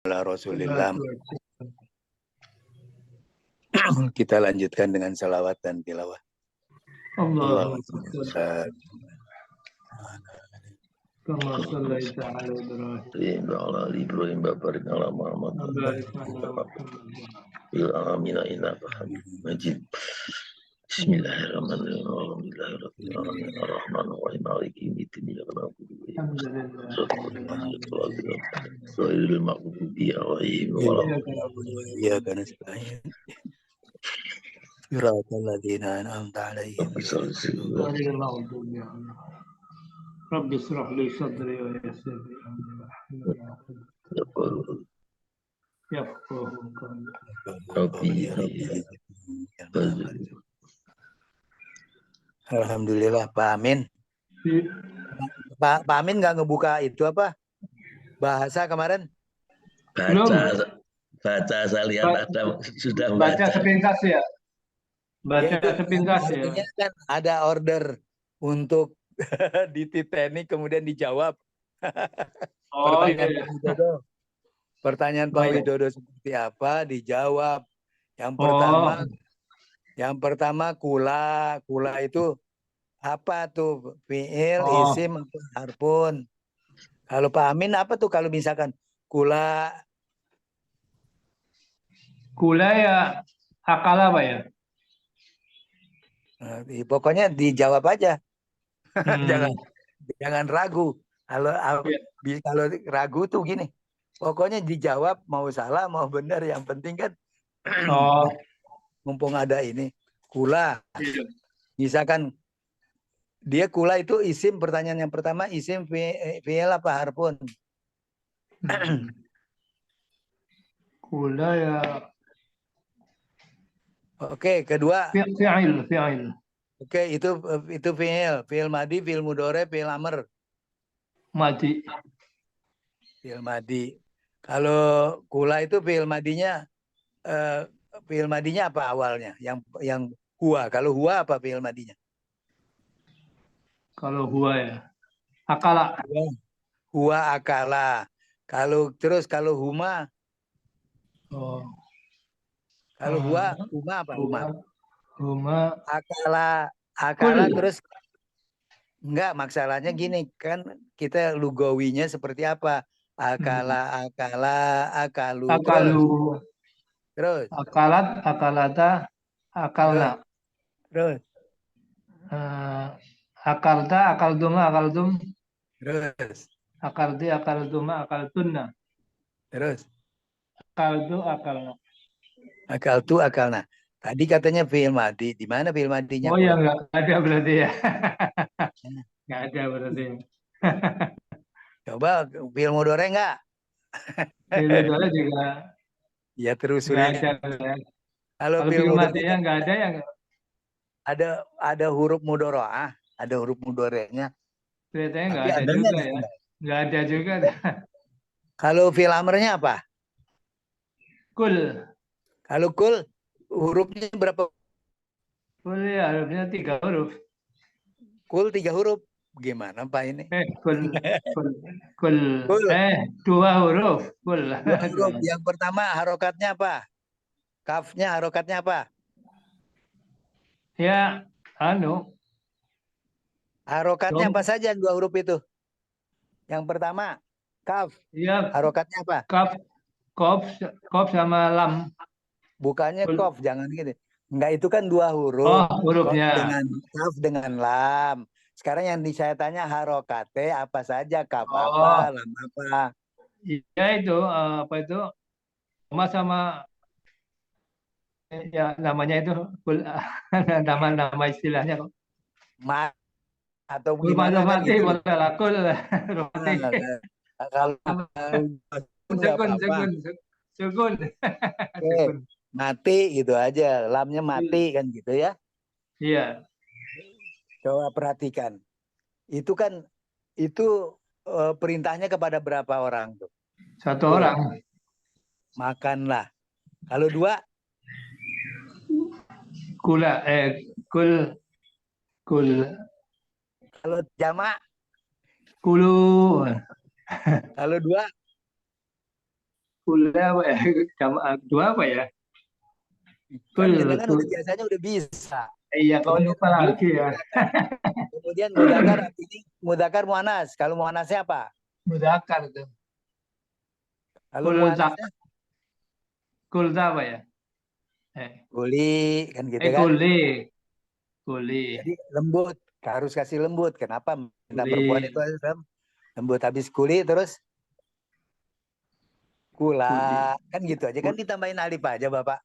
ala Rasulillah. Kita lanjutkan dengan salawat dan tilawah. Allahumma Allahumma kama shallaita ala Ibrahim wa ala ali Ibrahim wa barik ala Muhammad wa barik ala Muhammad. fil alamin innaka Hamidum Majid. Bismillahirrahmanirrahim. Alhamdulillahirabbil alamin arrahmanir rahim maliki yaumiddin iyyaka na'budu wa iyyaka nasta'in ghairil maghdubi alaihim waladdallin. iyyaka nasta'in. Siratal ladzina an'amta 'alaihim. Rabbi israh li sadri wa yassir li amri yafqahu qawli. Alhamdulillah, Pak Amin. Pak Amin nggak ngebuka itu apa? Bahasa kemarin? Baca saya lihat ada sudah baca sepintas ya. Baca sepintas ya. Kan ada order untuk di Titanic kemudian dijawab. Pertanyaan Pak Widodo. Pertanyaan Pak Widodo seperti apa? Dijawab. Yang pertama kula. Kula itu apa tuh? Fi'il, isim, harfun. Kalau Pak Amin apa tuh kalau misalkan kula? Kula ya akal apa ya? Pokoknya dijawab aja. jangan ragu. Kalau ragu tuh gini. Pokoknya dijawab mau salah mau benar, yang penting kan mumpung ada ini kula. Misalkan dia kula itu isim, pertanyaan yang pertama isim fi'il apa harfun? Kula ya. Oke, kedua fi'il. Oke, itu fi'il madi, fi'il mudhari, fi'il amr. Madi. Fi'il madi. Kalau kula itu fi'il madinya apa awalnya? Yang huwa. Kalau huwa apa fi'il madinya? Kalau huwa ya akala. Huwa akala. Kalau huma. Kalau huma apa? Huma akala terus enggak, masalahnya gini kan, kita lugawinya seperti apa? Akalu. Terus akalata, akalna. Terus akalta, akaldum. Terus akalti, akalduma, akaltunna. Terus akaltu, akalna. Akaltu, akalna. Tadi katanya fi'il madi. Di mana fi'il madinya? Oh ya, enggak ada berarti ya. Enggak ada berarti. Coba fi'il mudhari enggak? Fi'il mudhari juga. Ya terusurin. Enggak ada. Kalau fi'il madinya enggak ada ya enggak? Ada huruf mudhari'ah, ada huruf mudhari'nya. Kelihatannya enggak ada juga ya. Enggak ada juga. Kalau fi'il amrnya apa? Kul. Kalau kul hurufnya berapa? Kul ya hurufnya 3 huruf. Kul 3 huruf. Gimana Pak ini? Kul. 2 huruf. Kul. 2 huruf. Yang pertama harokatnya apa? Kafnya harokatnya apa? Ya, harokatnya apa saja 2 huruf itu? Yang pertama kaf. Iya. Harokatnya apa? Kof sama lam. Bukannya kof, jangan gini. Enggak, itu kan 2 huruf. Oh, hurufnya. Kaf dengan lam. Sekarang yang saya tanya harokatnya apa saja? Kaf apa, lam apa? Iya itu, apa itu? Sama ya namanya itu nama istilahnya kok. Atau gimana kan mati, gitu. Lakul. Kalau Sukun. Mati gitu aja, lamnya mati kan gitu ya. Iya. Coba perhatikan. Itu kan perintahnya kepada berapa orang tuh? 1 orang. Makanlah. Kalau 2? Kul. Kalau jamak? Kulu. Kalau 2? Kula apa ya? Dua apa ya? Kan kita kan Kul. udah biasanya udah bisa. Iya, kau Kemudian lupa lagi ya. kemudian mudakar ini mudakar muannas. Kalau muannasnya apa? Mudakar itu. Kalau Kulta. muannasnya Kulta apa ya? Eh, kuli kan gitu kan. kuli. Kuli. Jadi lembut, harus kasih lembut. Kenapa? Minta Kuli. perempuan itu harus lembut, habis kuli terus kula Kuli. kan gitu aja kan, ditambahin alif aja Bapak.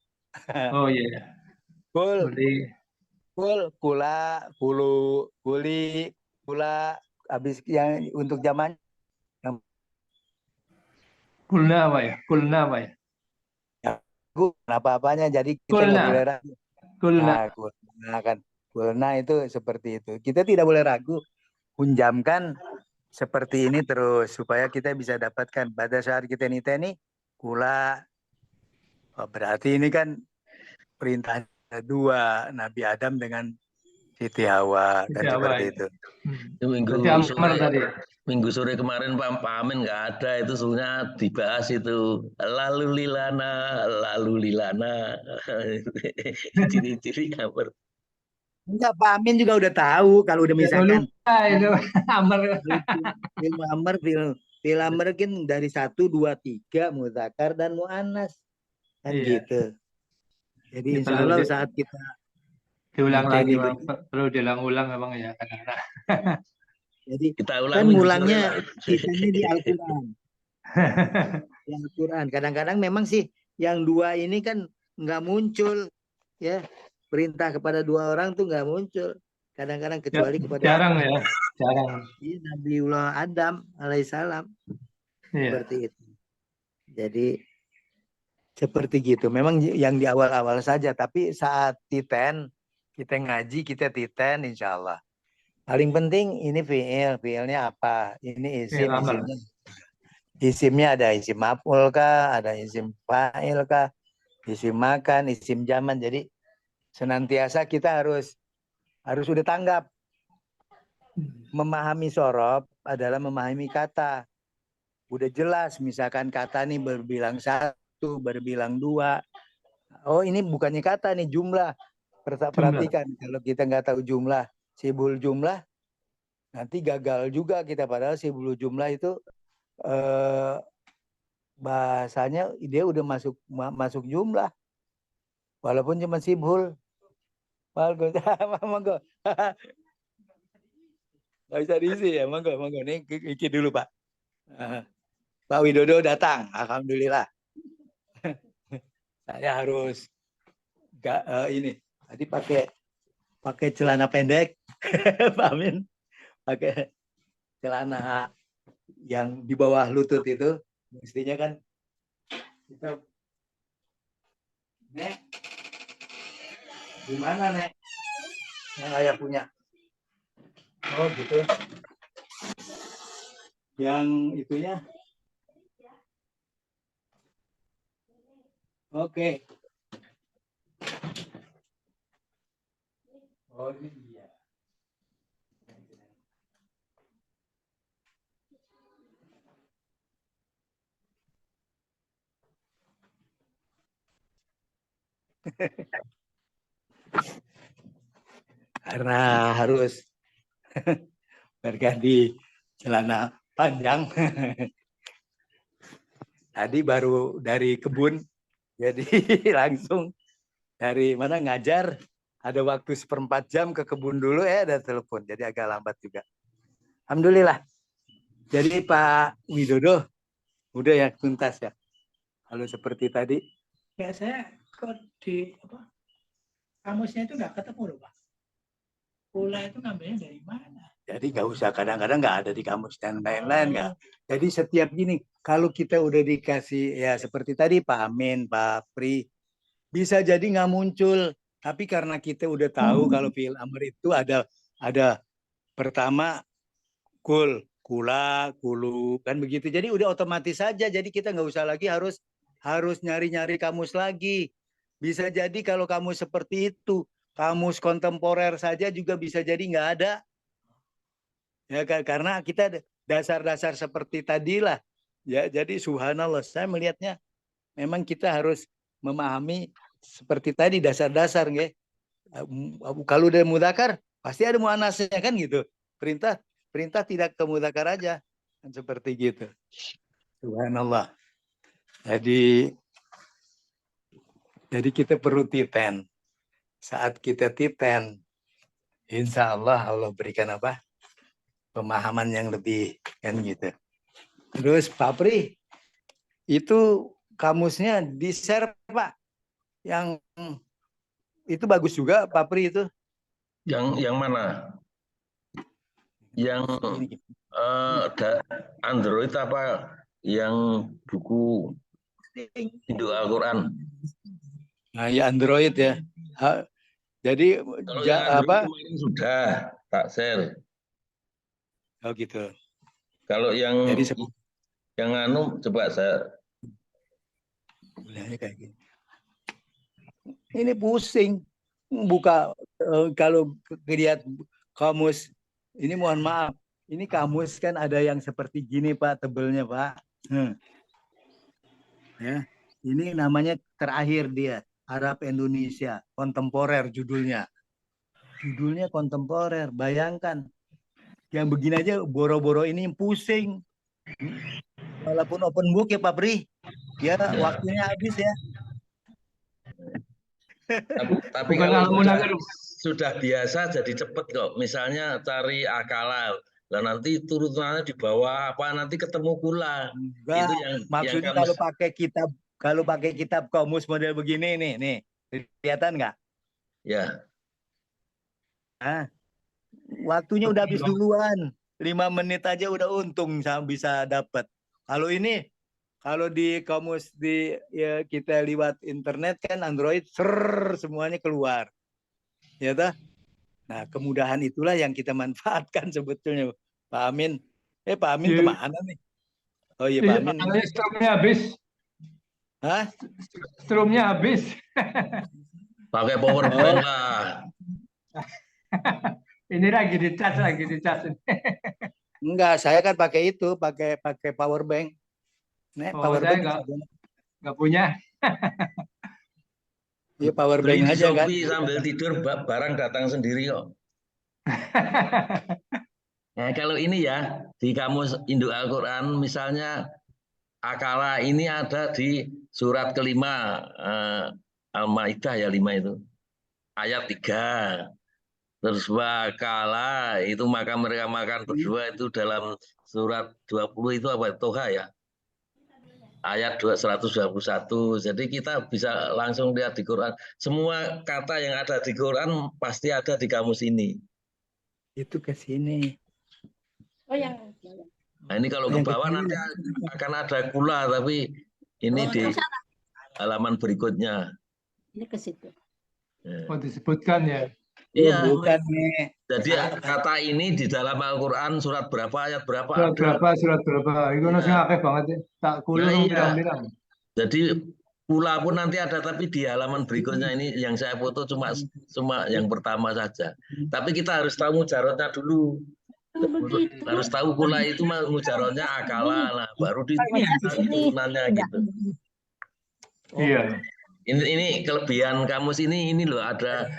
Oh iya. Kul, Kuli. kul, kula, kulu, kuli, kula, habis yang untuk zaman yang Kulna apa ya? Kulna apa ya? apa-apanya, jadi kita nggak Kulna. boleh ragu. Kulna. Nah, kulna kan, kulna itu seperti itu. Kita tidak boleh ragu, hunjamkan seperti ini terus supaya kita bisa dapatkan pada saat kita niteni kula. Oh, berarti ini kan perintah dua, Nabi Adam dengan Siti Hawa kan Tidak apa seperti ya? itu. Berarti Amr tadi. Minggu sore kemarin Pak Amin nggak ada, itu sebenarnya dibahas itu lalu lilana ciri-ciri kamar. Enggak, Pak Amin juga udah tahu kalau udah Ya, kau misalkan lupa itu Amr. film Amr, film Amr kan dari 1, 2, 3 mudzakkar dan muannas kan Iya. gitu. Jadi Ini insya Allah saat kita diulang lagi, niteni Bang. Perlu diulang-ulang memang ya kadang-kadang. jadi Kita ulang kan minggu sore mulangnya lah. kitanya di Al-Quran. Di Al-Quran. Kadang-kadang memang sih yang dua ini kan nggak muncul ya. Perintah kepada dua orang tuh nggak muncul. Kadang-kadang kecuali kepada Jarang ya, jarang. Nabiullah Adam alaihissalam. Iya. Seperti itu. Jadi seperti gitu. Memang yang di awal-awal saja. Tapi saat titen, kita ngaji, kita titen insya Allah. Paling penting ini fi'il. Fi'ilnya apa? Ini isim. Amr. Isimnya ada isim maf'ul kah? Ada isim fa'il kah? Isim makan, isim zaman. Jadi senantiasa kita harus sudah tanggap. Memahami sorob adalah memahami kata. Udah jelas, misalkan kata nih berbilang 1, berbilang 2. Oh ini bukannya kata nih, jumlah. Perhatikan, kalau kita nggak tahu jumlah, sibul jumlah, nanti gagal juga kita. Padahal sibul jumlah itu bahasanya dia udah masuk jumlah. Walaupun cuma sibul. Monggo. Nggak bisa diisi ya, monggo. Ini iki dulu Pak. Pak Widodo datang, alhamdulillah. Saya harus ini tadi pakai celana pendek, Pak Amin, pakai celana yang di bawah lutut itu, mestinya kan kita Nek, gimana Nek? Yang ayah punya. Oh gitu. Yang itunya. Oke. Oh iya. Karena harus berganti celana panjang. Tadi baru dari kebun, jadi langsung dari mana ngajar, ada waktu 1/4 jam ke kebun dulu, ada telepon, jadi agak lambat juga. Alhamdulillah. Jadi Pak Widodo udah ya tuntas ya. Kalau seperti tadi. Ya saya kok di kamusnya itu nggak ketemu loh Pak. Pula itu ngambilnya dari mana? Jadi nggak usah, kadang-kadang nggak ada di kamus dan lain-lain nggak. Jadi setiap gini, kalau kita udah dikasih ya seperti tadi Pak Amin, Pak Pri, bisa jadi nggak muncul. Tapi karena kita udah tahu kalau fi'il amr itu ada pertama kul, kula, kulu, kan begitu. Jadi udah otomatis saja. Jadi kita nggak usah lagi harus nyari-nyari kamus lagi. Bisa jadi kalau kamus seperti itu, kamus kontemporer saja juga bisa jadi nggak ada. Ya karena kita dasar-dasar seperti tadilah. Ya jadi subhanallah, saya melihatnya memang kita harus memahami seperti tadi dasar-dasar, nggih. Kalau udah mudzakkar pasti ada muannasnya kan gitu. Perintah tidak ke mudzakkar aja, kan seperti gitu. Subhanallah. Jadi kita perlu titen. Saat kita titen, insya Allah berikan apa? Pemahaman yang lebih, kan gitu. Terus Pak Pri, itu kamusnya di-share Pak. Yang itu bagus juga Pak Pri itu. Yang mana? Yang Android apa? Yang buku Induk Al-Quran? Nah, ya Android ya. Jadi Kalau yang Android kemarin sudah tak share. Oh gitu. Kalau yang Jadi anu coba saya. Kayak gini. Ini pusing buka kalau lihat kamus. Ini mohon maaf. Ini kamus kan ada yang seperti gini Pak, tebelnya Pak. Ya, ini namanya terakhir dia Arab Indonesia kontemporer judulnya. Judulnya kontemporer. Bayangkan yang begini aja boro-boro ini pusing. Walaupun open book ya Pak Pri, ya waktunya habis ya. Tapi kalau sudah biasa jadi cepet kok. Misalnya cari akala, lah nanti turunannya di bawah apa nanti ketemu kula. Enggak, itu maksudnya yang kalau pakai kitab kamus model begini nih, kelihatan nggak? Ya. Ah, waktunya udah habis duluan. 5 menit aja udah untung bisa dapat. Kalau ini, kalau di kamus ya kita lewat internet kan Android, semuanya keluar. Ya toh? Nah, kemudahan itulah yang kita manfaatkan sebetulnya. Pak Amin. Pak Amin kemana nih? Oh iya Pak Amin. Strumnya habis. Hah? Strumnya habis. Pakai power bank lah. Ini lagi dicas. Enggak, saya kan pakai itu, pakai power bank. Nek, power saya bank nggak punya. Iya power bank aja kan. Sambil tidur barang datang sendiri kok. Nah, kalau ini ya di kamus Induk Al-Quran misalnya akala ini ada di surat kelima Al-Maidah ya 5 itu. Ayat 3. Terus wakala itu maka mereka makan berdua itu dalam surat 20 itu apa? Toha ya. Ayat 121. Jadi kita bisa langsung lihat di Quran. Semua kata yang ada di Quran pasti ada di kamus ini. Itu ke sini. Oh yang. Nah, ini kalau ke bawah nanti akan ada kula, tapi ini di halaman berikutnya. Ini ke situ. Oh disebutkan ya. Iya. Bukan nih. Jadi kata ini di dalam Al-Quran surat berapa, ayat berapa? Surat berapa. Itu nasi akeh banget ya. Tak kulo bilang. Jadi pula pun nanti ada, tapi di halaman berikutnya ini yang saya foto cuma yang pertama saja. Tapi kita harus tahu mujarotnya dulu. Harus tahu kula itu mujarotnya akala, nah baru di turunannya gitu. Iya. Ini kelebihan kamus ini loh ada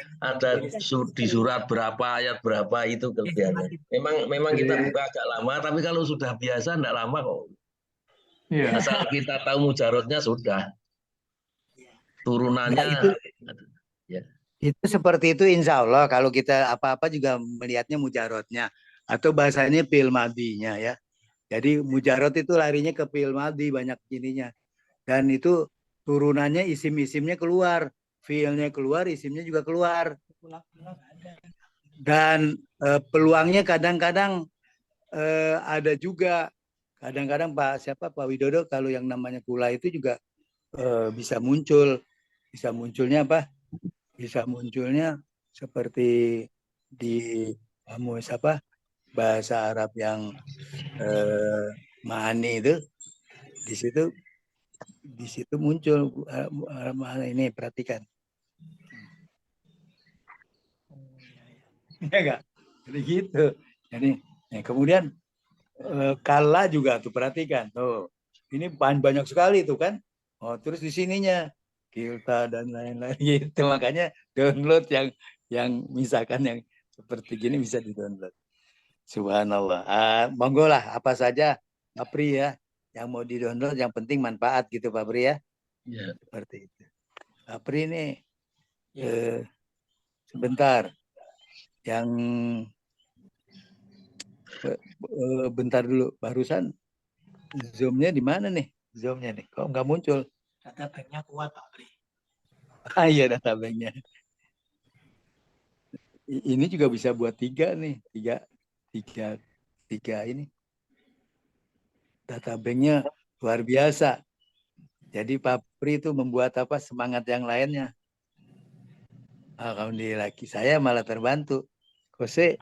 di surat berapa ayat berapa itu kelebihannya. Memang kita buka agak lama, tapi kalau sudah biasa enggak lama kok. Iya. Asal kita tahu mujarotnya sudah. Turunannya itu seperti itu insya Allah kalau kita apa-apa juga melihatnya mujarotnya atau bahasanya fi'il madinya ya. Jadi mujarot itu larinya ke fi'il madi banyak ininya. Dan itu turunannya isim-isimnya keluar, fiilnya keluar, isimnya juga keluar. Dan peluangnya kadang-kadang ada juga. Kadang-kadang Pak Widodo kalau yang namanya kula itu juga bisa muncul. Bisa munculnya apa? Bisa munculnya seperti di kamus bahasa Arab yang Ma'ani itu. Di situ muncul ini, perhatikan. Ya enggak? Jadi gitu. Jadi kemudian kala juga tuh perhatikan. Tuh. Ini banyak sekali tuh kan. Oh, terus di sininya Kilta dan lain-lain gitu. Makanya download yang misalkan yang seperti gini bisa di-download. Subhanallah. Monggo lah apa saja Pak Pri ya yang mau di-download, yang penting manfaat gitu Pak Pri ya. Ya. Seperti itu. Pak Pri nih sebentar yang bentar dulu, barusan zoomnya di mana nih? Zoomnya nih, kok nggak muncul? Data banknya kuat Pak Pri. Ah iya, data banknya. Ini juga bisa buat tiga nih, tiga ini. Data banknya luar biasa. Jadi Pak Pri itu membuat apa semangat yang lainnya. Alhamdulillah, saya malah terbantu. Kose,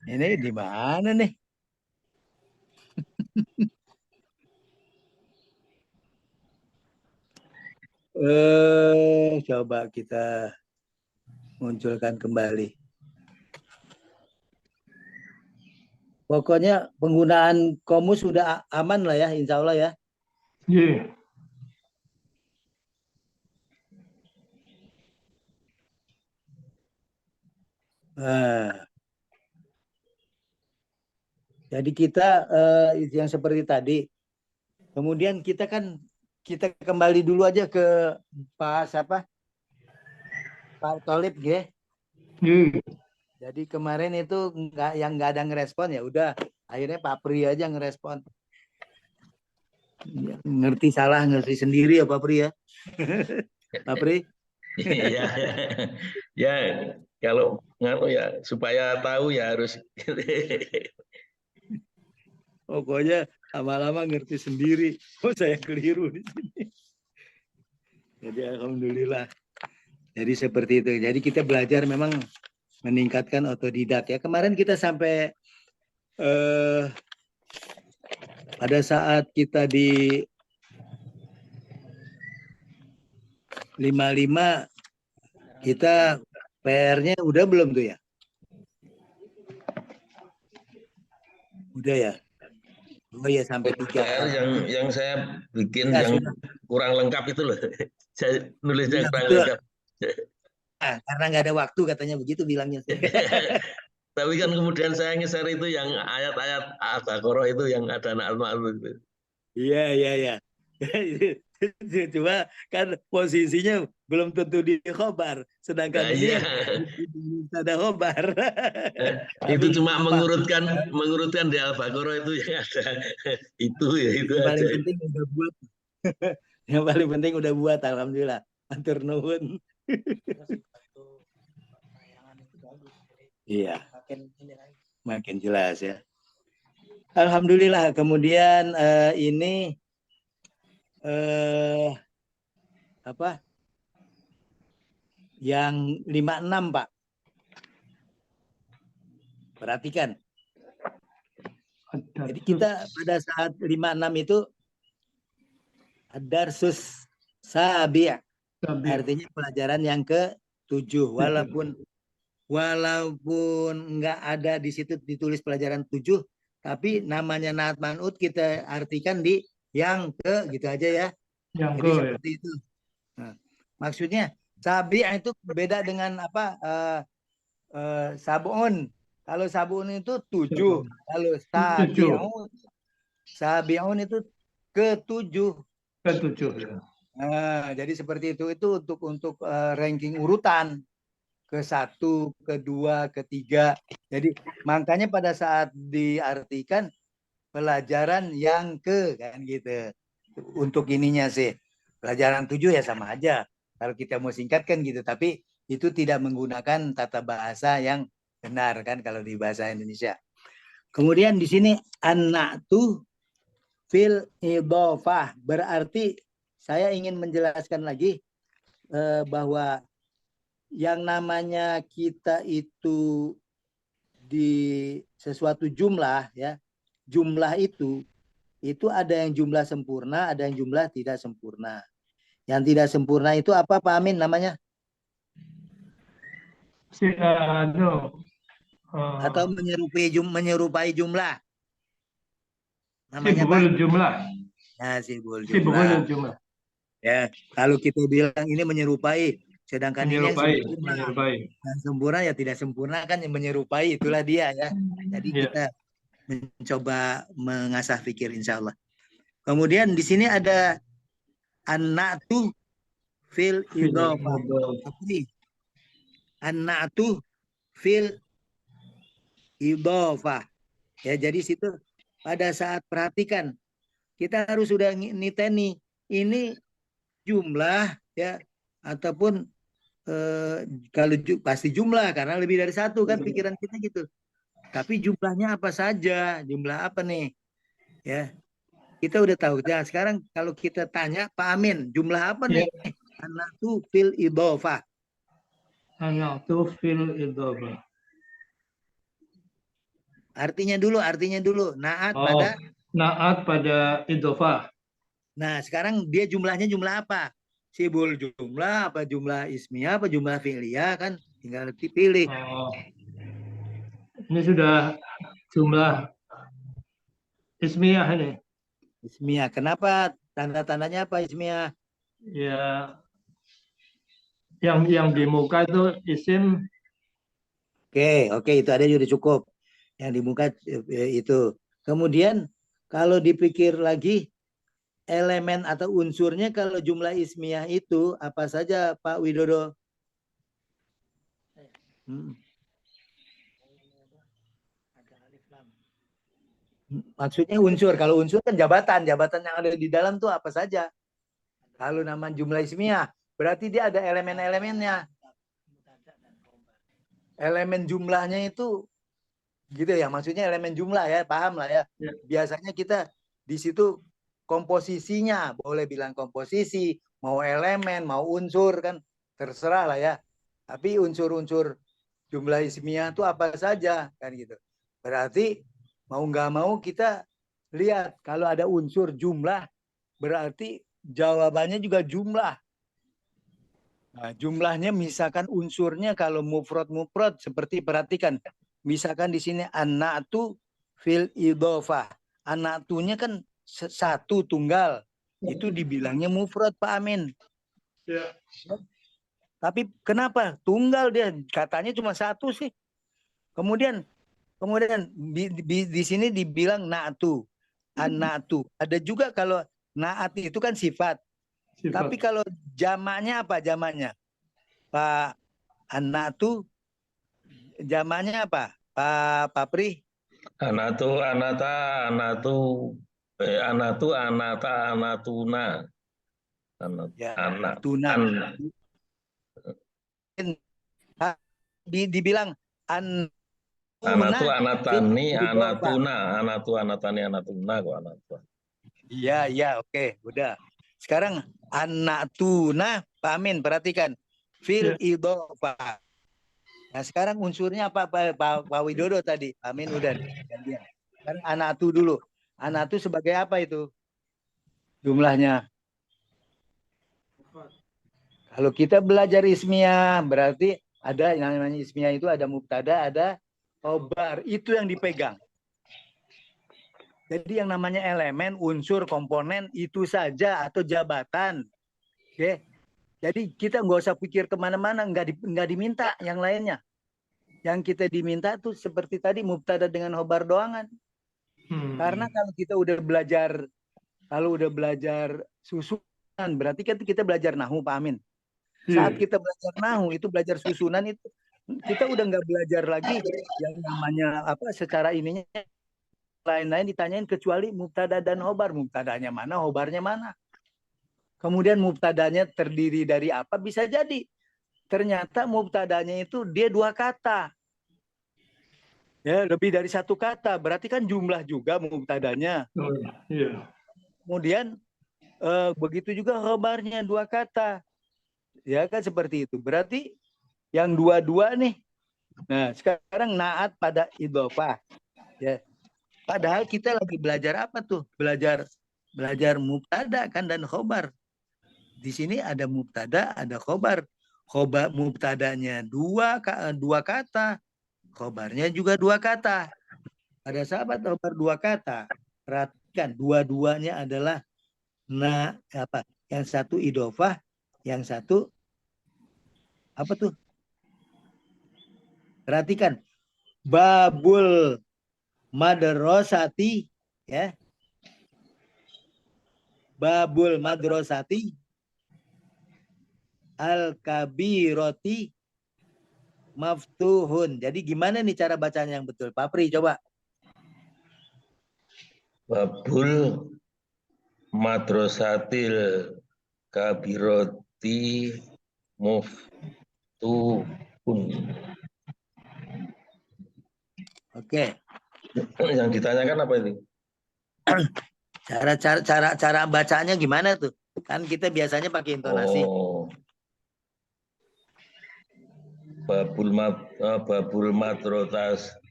ini di mana nih? Coba kita munculkan kembali. Pokoknya penggunaan Komus sudah aman lah ya, insya Allah ya. Iya. Nah, jadi kita yang seperti tadi. Kemudian kita kembali dulu aja ke Pak Tolib ya. Iya. Jadi kemarin itu nggak ada ngerespon, ya udah akhirnya Pak Pri aja ngerespon. Ya, ngerti salah ngerti sendiri ya Pak Pri ya. Pak Pri. Ya, ya kalau ya supaya tahu ya harus. Pokoknya lama-lama ngerti sendiri. Oh saya keliru di sini. Jadi alhamdulillah. Jadi seperti itu. Jadi kita belajar memang meningkatkan otodidak ya. Kemarin kita sampai pada saat kita di 55 kita PR-nya udah belum tuh ya? Udah ya? Oh ya sampai 3. PR yang saya bikin Ya, yang sudah. kurang lengkap itu loh. Saya nulisnya Iya, kurang betul. lengkap. Karena nggak ada waktu katanya begitu bilangnya. Tapi kan kemudian saya ngeser itu yang ayat-ayat Al-Baqarah itu yang ada anak-anak itu. Iya. Cuma kan posisinya belum tentu di khobar, sedangkan Nah, ini iya. ada khobar. Itu cuma mengurutkan di Al-Baqarah itu yang ada itu ya itu Yang paling aja. penting udah buat. Yang paling penting udah buat, alhamdulillah. Matur nuwun. Iya. Makin jelas ya. Alhamdulillah. Kemudian ini apa? Yang 56 Pak. Perhatikan. Jadi kita pada saat 56 itu Ad-Darsus Sabi'. Artinya pelajaran yang ke-7. Walaupun nggak ada di situ ditulis pelajaran 7, tapi namanya Naat Man'ut kita artikan di yang ke gitu aja ya. Yang Jadi seperti itu. Nah, maksudnya Sabi' itu beda dengan apa? Sab'un. Kalau Sab'un itu 7. Kalau Sabi'un itu ke-7. Ke-7 ya. Nah, jadi seperti itu untuk ranking urutan ke-1, ke-2, ke-3. Jadi makanya pada saat diartikan pelajaran yang kan gitu. Untuk ininya sih. Pelajaran 7 ya sama aja. Kalau kita mau singkatkan gitu, tapi itu tidak menggunakan tata bahasa yang benar kan kalau di bahasa Indonesia. Kemudian di sini an-na'tu fil idhofah, berarti saya ingin menjelaskan lagi bahwa yang namanya kita itu di sesuatu jumlah ya, jumlah itu ada yang jumlah sempurna, ada yang jumlah tidak sempurna. Yang tidak sempurna itu apa Pak Amin namanya? Atau menyerupai jumlah. Namanya Sibukul apa? jumlah. Nah, sibukul Sibukul jumlah. jumlah. Ya, kalau kita bilang ini menyerupai, sedangkan ini yang Menyerupai, sempurna. menyerupai. Yang sempurna ya tidak sempurna kan yang menyerupai, itulah dia ya. Jadi Iya. kita mencoba mengasah pikir insya Allah. Kemudian di sini ada an-na'tu fil idhofah. An-na'tu fil idhofah. Ya, jadi situ pada saat perhatikan kita harus sudah niteni ini jumlah ya ataupun kalau pasti jumlah karena lebih dari satu kan pikiran kita gitu. Tapi jumlahnya apa saja? Jumlah apa nih? Ya, kita udah tahu. Nah, sekarang kalau kita tanya Pak Amin, jumlah apa nih? An-na'tu fil idhofah. An-na'tu fil idhofah. Artinya dulu. Naat Oh, pada. naat pada idhofah. Nah, sekarang dia jumlahnya jumlah apa? Sibul jumlah, apa jumlah ismiyah, apa jumlah fi'liyah kan? Tinggal dipilih. Oh. Ini sudah jumlah ismiyah ini. Ismiyah. Kenapa? Tanda-tandanya apa ismiyah? Ya, yang di muka itu isim. Oke, itu ada sudah cukup. Yang di muka itu. Kemudian kalau dipikir lagi elemen atau unsurnya kalau jumlah ismiyah itu apa saja Pak Widodo? Maksudnya unsur. Kalau unsur kan jabatan yang ada di dalam tuh apa saja. Kalau nama jumlah ismiyah berarti dia ada elemen-elemennya. Elemen jumlahnya itu gitu ya, maksudnya elemen jumlah ya, paham lah ya. Biasanya kita di situ komposisinya, boleh bilang komposisi, mau elemen, mau unsur kan terserah lah ya. Tapi unsur-unsur jumlah ismiyah itu apa saja kan gitu. Berarti mau nggak mau kita lihat kalau ada unsur jumlah berarti jawabannya juga jumlah. Nah, jumlahnya misalkan unsurnya kalau mufrad seperti perhatikan. Misalkan di sini an-na'tu fil idhofah. An-na'tunya kan satu tunggal. Itu dibilangnya mufrad Pak Amin. Ya. Tapi kenapa tunggal dia? Katanya cuma satu sih. Kemudian di sini dibilang na'tu. An-na'tu. Ada juga kalau na'at itu kan sifat. Tapi kalau jamaknya apa jamaknya? Pak An-na'tu jamaknya apa? Pak Pri? Anatu, anata, anatuna. Ya, Anak. tuna. Dibilang Anatu, anatani, anatuna kok anatu. Iya, oke, udah. Sekarang anatuna, Pak Amin, perhatikan. Fil idhofah. Nah, sekarang unsurnya apa Pak Widodo tadi? Pak Amin udah. Sekarang anatu dulu. Anatu sebagai apa itu? Jumlahnya. Kalau kita belajar ismiyah, berarti ada yang namanya ismiyah itu ada mubtada, ada khobar. Itu yang dipegang. Jadi yang namanya elemen, unsur, komponen itu saja atau jabatan. Oke. Jadi kita nggak usah pikir kemana-mana, nggak diminta yang lainnya. Yang kita diminta tuh seperti tadi mubtada dengan khobar doangan. Karena kalau kita udah belajar susunan, berarti kan kita belajar nahu, Pak Amin. Saat kita belajar nahu itu belajar susunan itu kita udah nggak belajar lagi yang namanya apa secara ininya lain-lain ditanyain kecuali mubtada dan khobar. Mubtadanya mana, khobarnya mana. Kemudian mubtadanya terdiri dari apa? Bisa jadi ternyata mubtadanya itu dia dua kata. Ya, lebih dari satu kata. Berarti kan jumlah juga mubtadanya. Iya. Kemudian begitu juga khobarnya dua kata. Ya kan seperti itu. Berarti yang dua-dua nih. Nah, sekarang naat pada idhofah. Ya. Padahal kita lagi belajar apa tuh? Belajar mubtada kan dan khobar. Di sini ada mubtada, ada khobar. Khobar mubtadanya dua kata, khobarnya juga dua kata. Pada sahabat khobar dua kata. Perhatikan dua-duanya adalah yang satu idofah, yang satu apa tuh? Perhatikan, babul madrasati, ya, babul madrasati al kabiroti maftuhun. Jadi gimana nih cara bacanya yang betul? Pak Pri, coba. Babul madrasatil kabiroti muftuhun. Oke. Yang ditanyakan apa itu? Cara bacanya gimana tuh? Kan kita biasanya pakai intonasi. Oh, babul madrasatil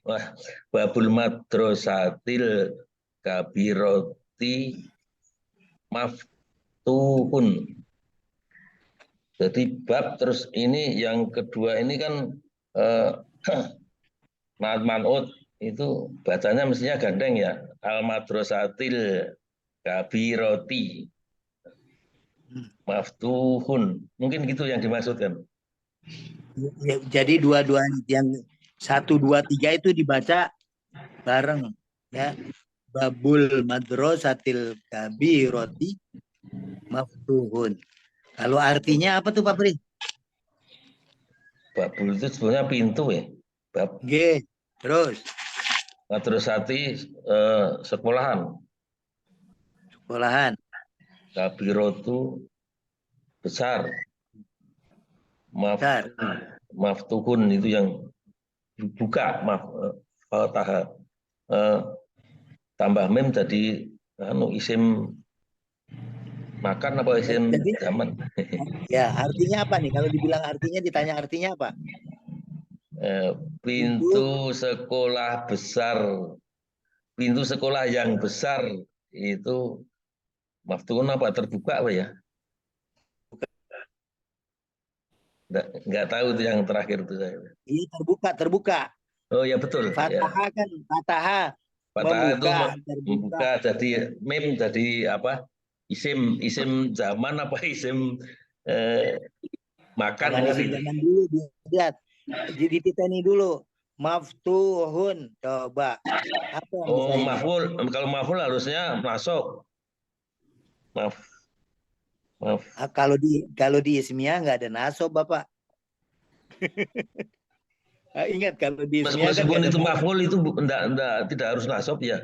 kabiroti maftuhun. Jadi bab terus ini yang kedua ini kan man'ut itu bacanya mestinya gandeng ya. Al madrasatil kabiroti maftuhun. Mungkin gitu yang dimaksudkan. Ya, jadi dua-dua yang 1, 2, 3 itu dibaca bareng, ya. Babul madrasatil kabiroti maftuhun. Kalau artinya apa tuh Pak Pri? Babul itu sebenarnya pintu ya. Bab G. Terus madrasati sekolahan. sekolahan. Kabirotu besar. Besar. Maftuhun itu yang dibuka, fatah. Tambah mem jadi isim makan apa isim Jadi, zaman. ya, artinya apa nih? Kalau dibilang artinya, ditanya artinya apa? Pintu sekolah besar, pintu sekolah yang besar itu maftuhun apa terbuka apa ya? Nggak tahu itu yang terakhir itu saya. Iya, terbuka. Oh ya betul. Fathah kan, fathah. Fatah itu Membuka, membuka jadi mem jadi apa? Isim zaman apa isim makan Jangan kan isim itu. zaman dulu, lihat. Jadi titeni dulu. Maftuhun. Coba. Apa yang bisa Oh ini? maful, kalau maful harusnya masuk. Maaf. Kalau di ismiyah nggak ada nasob, Bapak. Ingat kalau di ismiyah kan Meskipun nggak ada itu nasob. maful itu tidak harus nasab ya.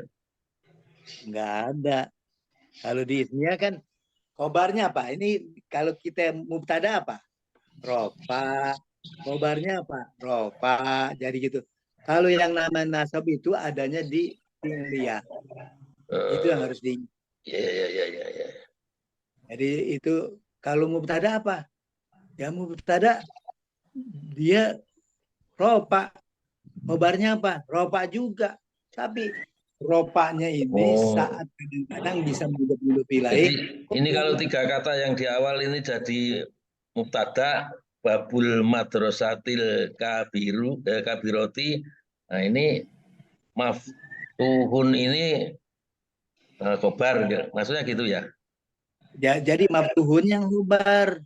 Nggak ada. Kalau di ismiyah kan khobarnya apa? Ini kalau kita mubtada apa? Rofa. Khobarnya apa? Rofa. Jadi gitu. Kalau yang nama nasab itu adanya di fi'liyah. Itu yang harus di. Ya. Jadi itu kalau mubtada apa? Ya mubtada dia rofa. Khobarnya apa? Rofa juga. Tapi ropanya ini saat kadang-kadang bisa menghidup Jadi wilayah. ini kalau 3 kata yang di awal ini jadi mubtada babul madrasatil kabiroti. Nah ini maftuhun ini khobar ya. Maksudnya gitu ya. Jadi maftuhun yang hubar.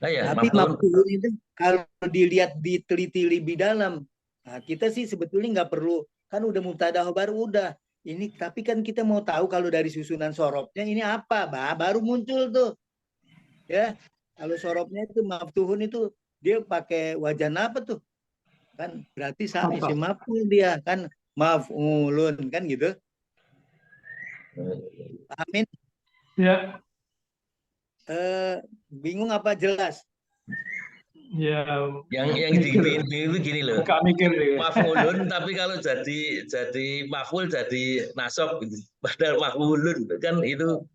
Nah ya, Tapi maftuhun itu kalau dilihat diteliti lebih dalam, nah kita sih sebetulnya nggak perlu, kan udah mubtada khobar udah. Ini tapi kan kita mau tahu kalau dari susunan sorobnya ini apa, baru muncul tuh. Ya, kalau sorobnya itu maftuhun itu dia pakai wajan apa tuh? Kan berarti isim maf'ul dia kan maf'ulun kan gitu. Amin. Ya, Bingung apa jelas? ya. Yang bingung itu gini loh. Buka mikir nih. Maf'ulun tapi kalau jadi maf'ul jadi nasab gitu. Padahal maf'ulun kan itu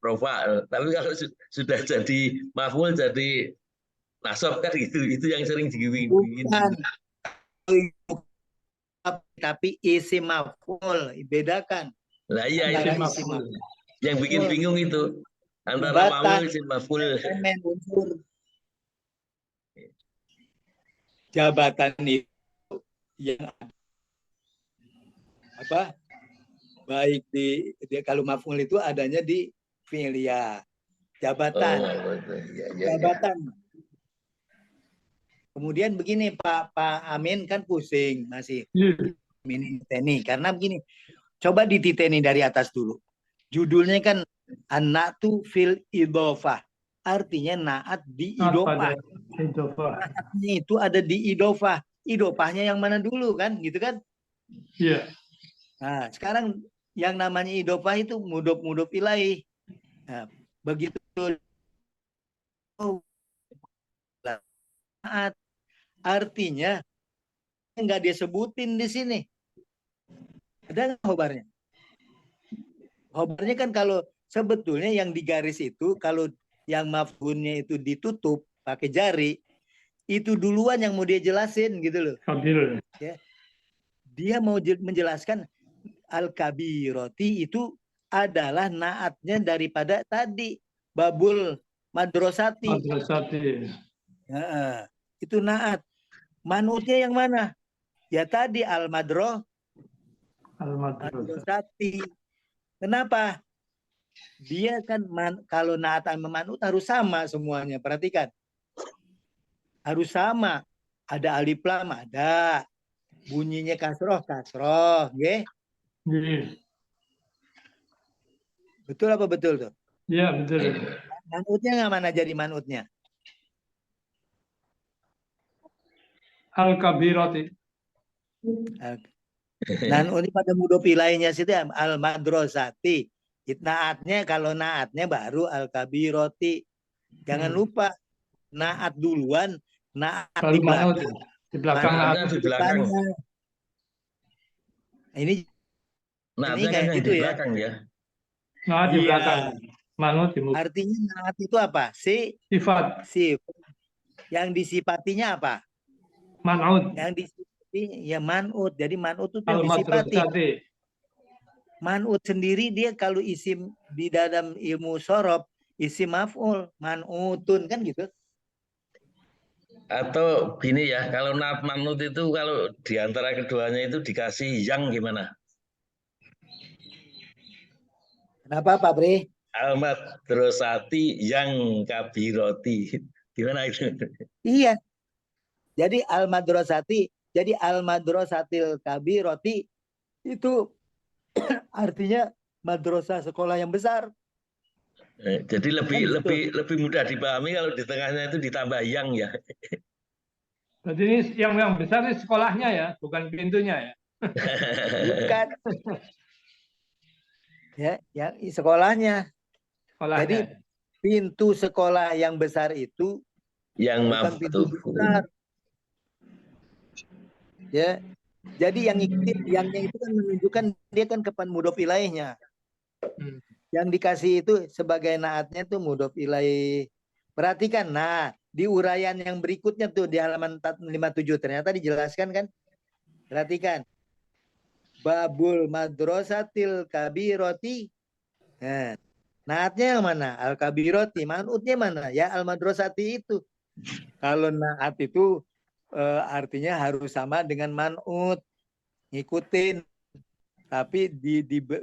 rofa. Tapi kalau sudah jadi maf'ul jadi nasab kan gitu. Itu yang sering dibingungin. Bukan. Tapi isim maf'ul bedakan. Lah iya Antara itu isim maf'ul. yang bikin bingung itu antara maf'ul isim maf'ul. Unsur jabatan itu yang apa? Baik di kalau maf'ul itu adanya di fi'liyah. jabatan. betul. Ya. Jabatan. Kemudian begini Pak Amin kan pusing masih Iya. ini karena begini. Coba dititeni dari atas dulu. Judulnya kan an-na'tu fil idhofah. Artinya naat di idofah. Idofah. Naatnya itu ada di idofah. Idofahnya yang mana dulu kan, gitu kan? Iya. Nah, sekarang yang namanya idofah itu mudhof ilaih. Nah, begitu naat artinya nggak disebutin di sini. Ada nggak khobarnya? Khobarnya kan kalau sebetulnya yang digaris itu kalau yang maf'ulnya itu ditutup pakai jari, itu duluan yang mau dia jelasin gitu loh. Kabil. Ya. Dia mau menjelaskan al-kabiroti itu adalah naatnya daripada tadi babul madrosati. Madrasati. Nah, itu naat. Manutnya yang mana? Ya tadi al-madrosati. Al-Madrasah. Kenapa? Dia kan kalau naat sama manut harus sama semuanya. Perhatikan. Harus sama. Ada alif lam, ada. Bunyinya kasroh, ya. Iya. Betul apa betul tuh? Iya, betul. Manutnya nggak mana jadi manutnya? Al-Kabirati. Manut pada mudhof ilaihnya situ al-madrasati. Naatnya kalau naatnya baru al-kabiroti. Jangan lupa naat duluan, naat Baru di manut. belakang. Di belakang Manut Naatnya di belakang. depannya. Ini Naatnya kan kayak yang gitu di ya. belakang ya. Nah, di Iya. belakang. Manut di muka. Artinya naat itu apa? Sifat. Yang disifatinya apa? Manut. Yang disifati ya manut. Jadi manut itu yang disifati. Al-Madrasati. Manut sendiri dia kalau isim di dalam ilmu sorob isim maf'ul, manutun kan gitu. Atau gini ya, kalau naat manut itu kalau di antara keduanya itu dikasih yang gimana? Kenapa Pak Bre? Al-madrasati yang kabiroti. Gimana itu? Iya. Jadi jadi al-madrasatil kabiroti itu artinya madrasah sekolah yang besar. Jadi Kan gitu. lebih mudah dipahami kalau di tengahnya itu ditambah yang ya. Jadi ini yang besar ini sekolahnya ya, bukan pintunya ya. Bukan. Ya, yang sekolahnya. Sekolahnya. Jadi pintu sekolah yang besar itu Yang bukan pintu besar. Ya. Jadi yang yangnya itu kan menunjukkan dia kan kepan mudhof ilaihnya. Yang dikasih itu sebagai naatnya tuh mudhof ilaih. Perhatikan, nah di uraian yang berikutnya tuh di halaman 57 ternyata dijelaskan kan. Perhatikan. Babul madrasatil kabiroti. Nah, naatnya yang mana? Al-kabiroti. Manutnya mana? Ya al-madrasati itu. Kalau naat itu artinya harus sama dengan manut. Ngikutin. Tapi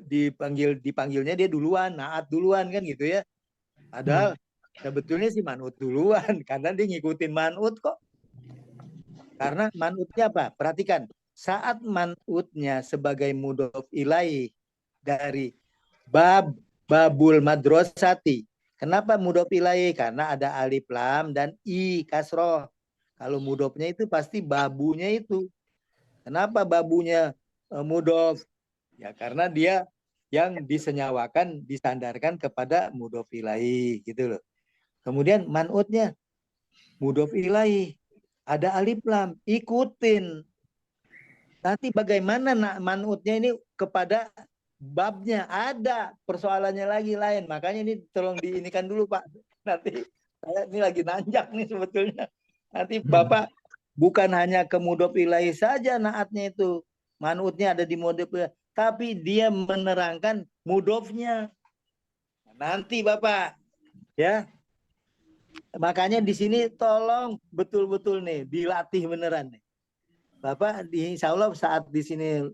dipanggilnya dia duluan, naat duluan kan gitu ya. Padahal sebetulnya sih manut duluan karena dia ngikutin manut kok. Karena manutnya apa? Perhatikan, saat manutnya sebagai mudhof ilaih dari babul madrasati. Kenapa mudhof ilaih? Karena ada alif lam dan i kasroh. Kalau mudhofnya itu pasti babunya itu. Kenapa babunya mudhof? Ya karena dia yang disenyawakan, disandarkan kepada mudhof ilaih gitu loh. Kemudian manutnya mudhof ilaih. Ada alif lam, ikutin. Nanti bagaimana manutnya ini kepada babnya ada persoalannya lagi lain. Makanya ini tolong diinikan dulu Pak. Nanti saya ini lagi nanjak nih sebetulnya. Nanti Bapak bukan hanya ke mudhof ilaih saja naatnya itu. Manutnya ada di mudhof ilaih, tapi dia menerangkan mudhofnya. Nanti Bapak ya. Makanya di sini tolong betul-betul nih dilatih beneran nih. Bapak insya Allah saat di sini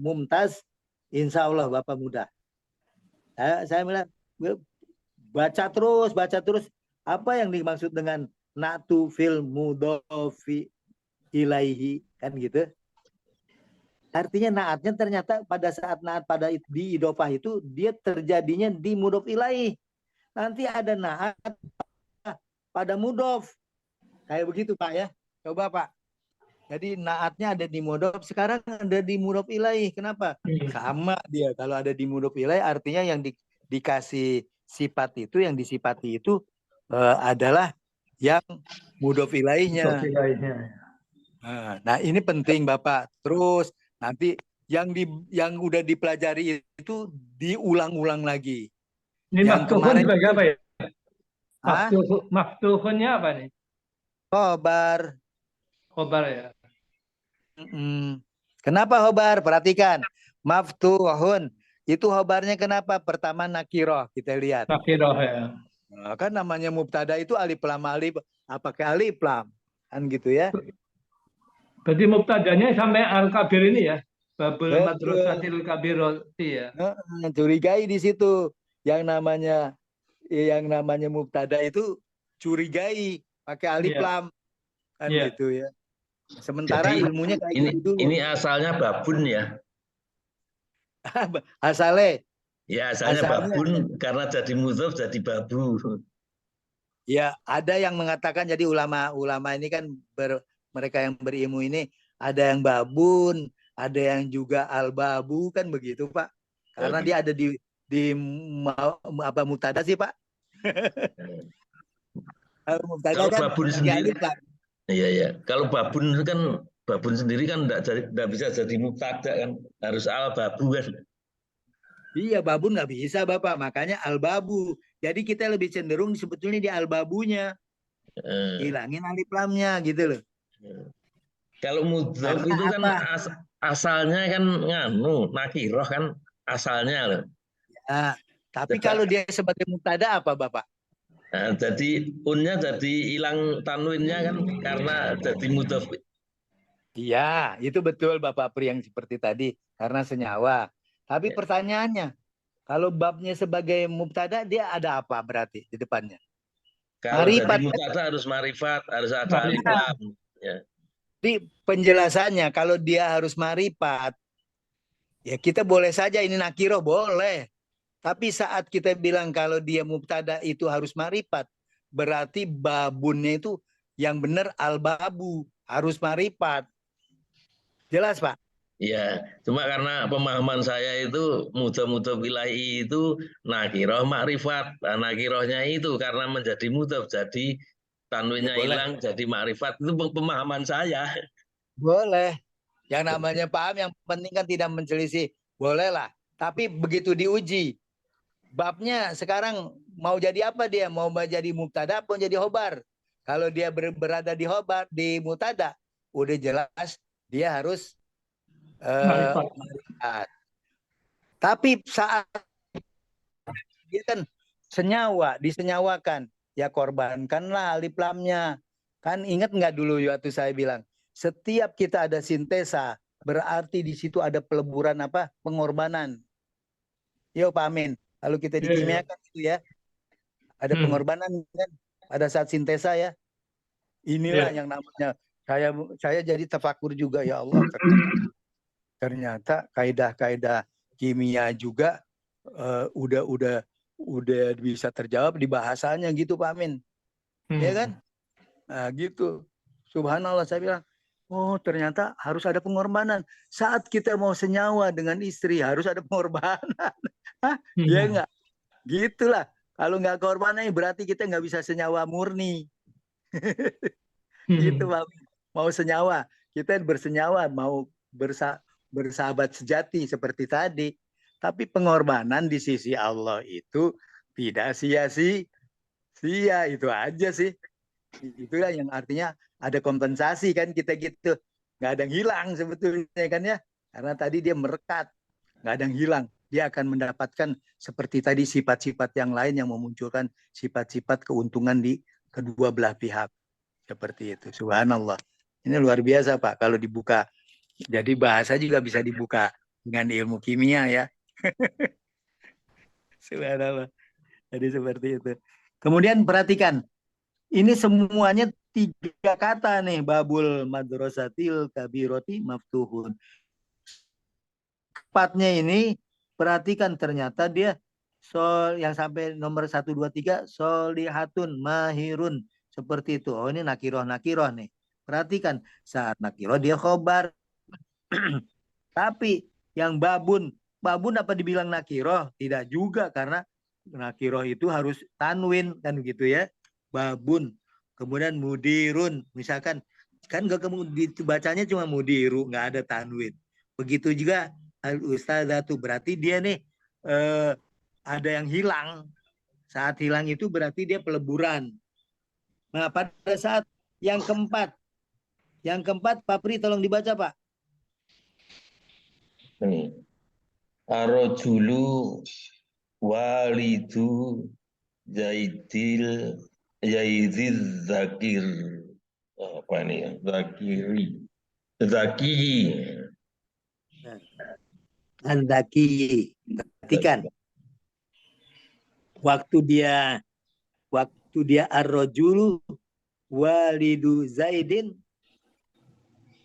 mumtaz, insya Allah Bapak mudah. Saya bilang Baca terus. Apa yang dimaksud dengan na'tu fil mudhofi ilaihi, kan gitu. Artinya naatnya ternyata pada saat naat pada di idofah itu dia terjadinya di mudhof ilaih. Nanti ada naat pada mudhof. Kayak begitu Pak ya. Coba Pak. Jadi naatnya ada di mudhof, sekarang ada di mudhof ilaih. Kenapa? Sama dia. Kalau ada di mudhof ilaih artinya yang dikasih sifat itu, yang disifati itu adalah yang mudhof ilaihnya. Nah, ini penting Bapak. Terus nanti yang udah dipelajari itu diulang-ulang lagi. Ini Yang maftuhun kemarin sebagai apa ya? Hah? Maftuhunnya apa nih? Khobar. Khobar ya. Kenapa khobar? Perhatikan. Maftuhun. Itu khobarnya kenapa? Pertama nakiroh. Kita lihat. Nakiroh ya. Nah, kan namanya mubtada itu alif lam alif. Pakai alif lam. Kan gitu ya. Berarti mubtadanya sampai al-kabir ini ya. Babul Betul. madrasatil kabiroti ya. Curigai di situ. Yang namanya mubtada itu curigai. Pakai alif Iya. lam. Kan Iya. gitu ya. Sementara Jadi ilmunya kayak gitu dulu. ini asalnya babun ya. Asalnya. Ya asalnya Asalnya. babun karena jadi mudhof jadi babu. Ya, ada yang mengatakan, jadi ulama ini kan mereka yang berilmu ini ada yang babun, ada yang juga al-babu, kan begitu Pak. Karena dia ada di apa mubtada sih Pak? Kalau kan babun sendiri, iya. Kalau babun kan babun sendiri kan enggak bisa jadi mubtada kan, harus al babu kan. Iya, babun nggak bisa Bapak, makanya al-babu. Jadi kita lebih cenderung sebetulnya di al-babunya. Hilangin alif lamnya gitu loh. Kalau mudhof Karena itu kan asalnya kan nakiroh kan asalnya loh. Nah, tapi kalau dia sebagai mubtada apa Bapak? Nah, jadi unnya jadi hilang tanwinnya kan karena jadi mudhof. Iya, itu betul Bapak Pri yang seperti tadi karena senyawa. Tapi pertanyaannya, kalau babnya sebagai mubtada dia ada apa berarti di depannya? Kalau Marifat. jadi mubtada harus marifat, harus ada alif lam. Ya. Jadi penjelasannya kalau dia harus marifat, ya kita boleh saja ini nakiroh boleh. Tapi saat kita bilang kalau dia mubtada itu harus marifat, berarti babunnya itu yang benar al-babu, harus marifat. Jelas Pak? Ya, cuma karena pemahaman saya itu mudhof ilahi itu nakiroh makrifat. Nah, nakirohnya itu karena menjadi mudhof jadi tanwinnya Ya, hilang jadi makrifat, itu pemahaman saya. Boleh. Yang namanya paham, yang penting kan tidak menselisih. Boleh lah. Tapi begitu diuji, babnya sekarang mau jadi apa dia? Mau jadi mubtada atau jadi khobar? Kalau dia berada di khobar, di mubtada, udah jelas dia harus marifat. Tapi saat dia kan disenyawakan, ya korbankanlah alif lamnya. Kan ingat nggak dulu waktu saya bilang, setiap kita ada sintesa, berarti di situ ada peleburan apa? Pengorbanan. Yo Pak Amin, kalau kita di kimia kan itu ya, ada pengorbanan kan pada saat sintesa ya. Inilah yang namanya saya jadi tafakur juga, ya Allah. Ternyata kaidah-kaidah kimia juga udah bisa terjawab di bahasanya gitu Pak Amin. Ya kan? Nah, gitu. Subhanallah, saya bilang, oh ternyata harus ada pengorbanan. Saat kita mau senyawa dengan istri harus ada pengorbanan. Ya enggak? Gitulah. Kalau nggak korbanan berarti kita nggak bisa senyawa murni. Gitu Pak. Mau senyawa, kita bersenyawa, mau bersahabat sejati seperti tadi. Tapi pengorbanan di sisi Allah itu tidak sia-sia, itu aja sih. Itulah yang artinya ada kompensasi kan kita gitu. Nggak ada yang hilang sebetulnya kan ya. Karena tadi dia merekat, nggak ada yang hilang. Dia akan mendapatkan seperti tadi sifat-sifat yang lain yang memunculkan sifat-sifat keuntungan di kedua belah pihak. Seperti itu. Subhanallah. Ini luar biasa Pak kalau dibuka. Jadi bahasa juga bisa dibuka dengan ilmu kimia ya. Subhanallah. Jadi seperti itu. Kemudian perhatikan, ini semuanya 3 kata nih, babul madrasatil kabiroti maftuhun. Empatnya ini perhatikan, ternyata dia yang sampai nomor 1, 2, 3 solihatun mahirun seperti itu. Oh, ini nakiroh nih. Perhatikan, saat nakiroh dia khobar. Tapi yang babun apa dibilang nakiroh? Tidak juga, karena nakiroh itu harus tanwin kan gitu ya. Babun. Kemudian mudirun, misalkan kan nggak dibacanya cuma mudiru, nggak ada tanwin. Begitu juga al ustadzatu, berarti dia nih ada yang hilang. Saat hilang itu berarti dia peleburan. Nah, pada saat yang keempat Pak Pri tolong dibaca Pak. Ini. Arrojulu walidu Zaidil Zakir. Apa ini ya? Zaki. An-Zaki. Perhatikan. Waktu dia ar-rajulu walidu Zaidin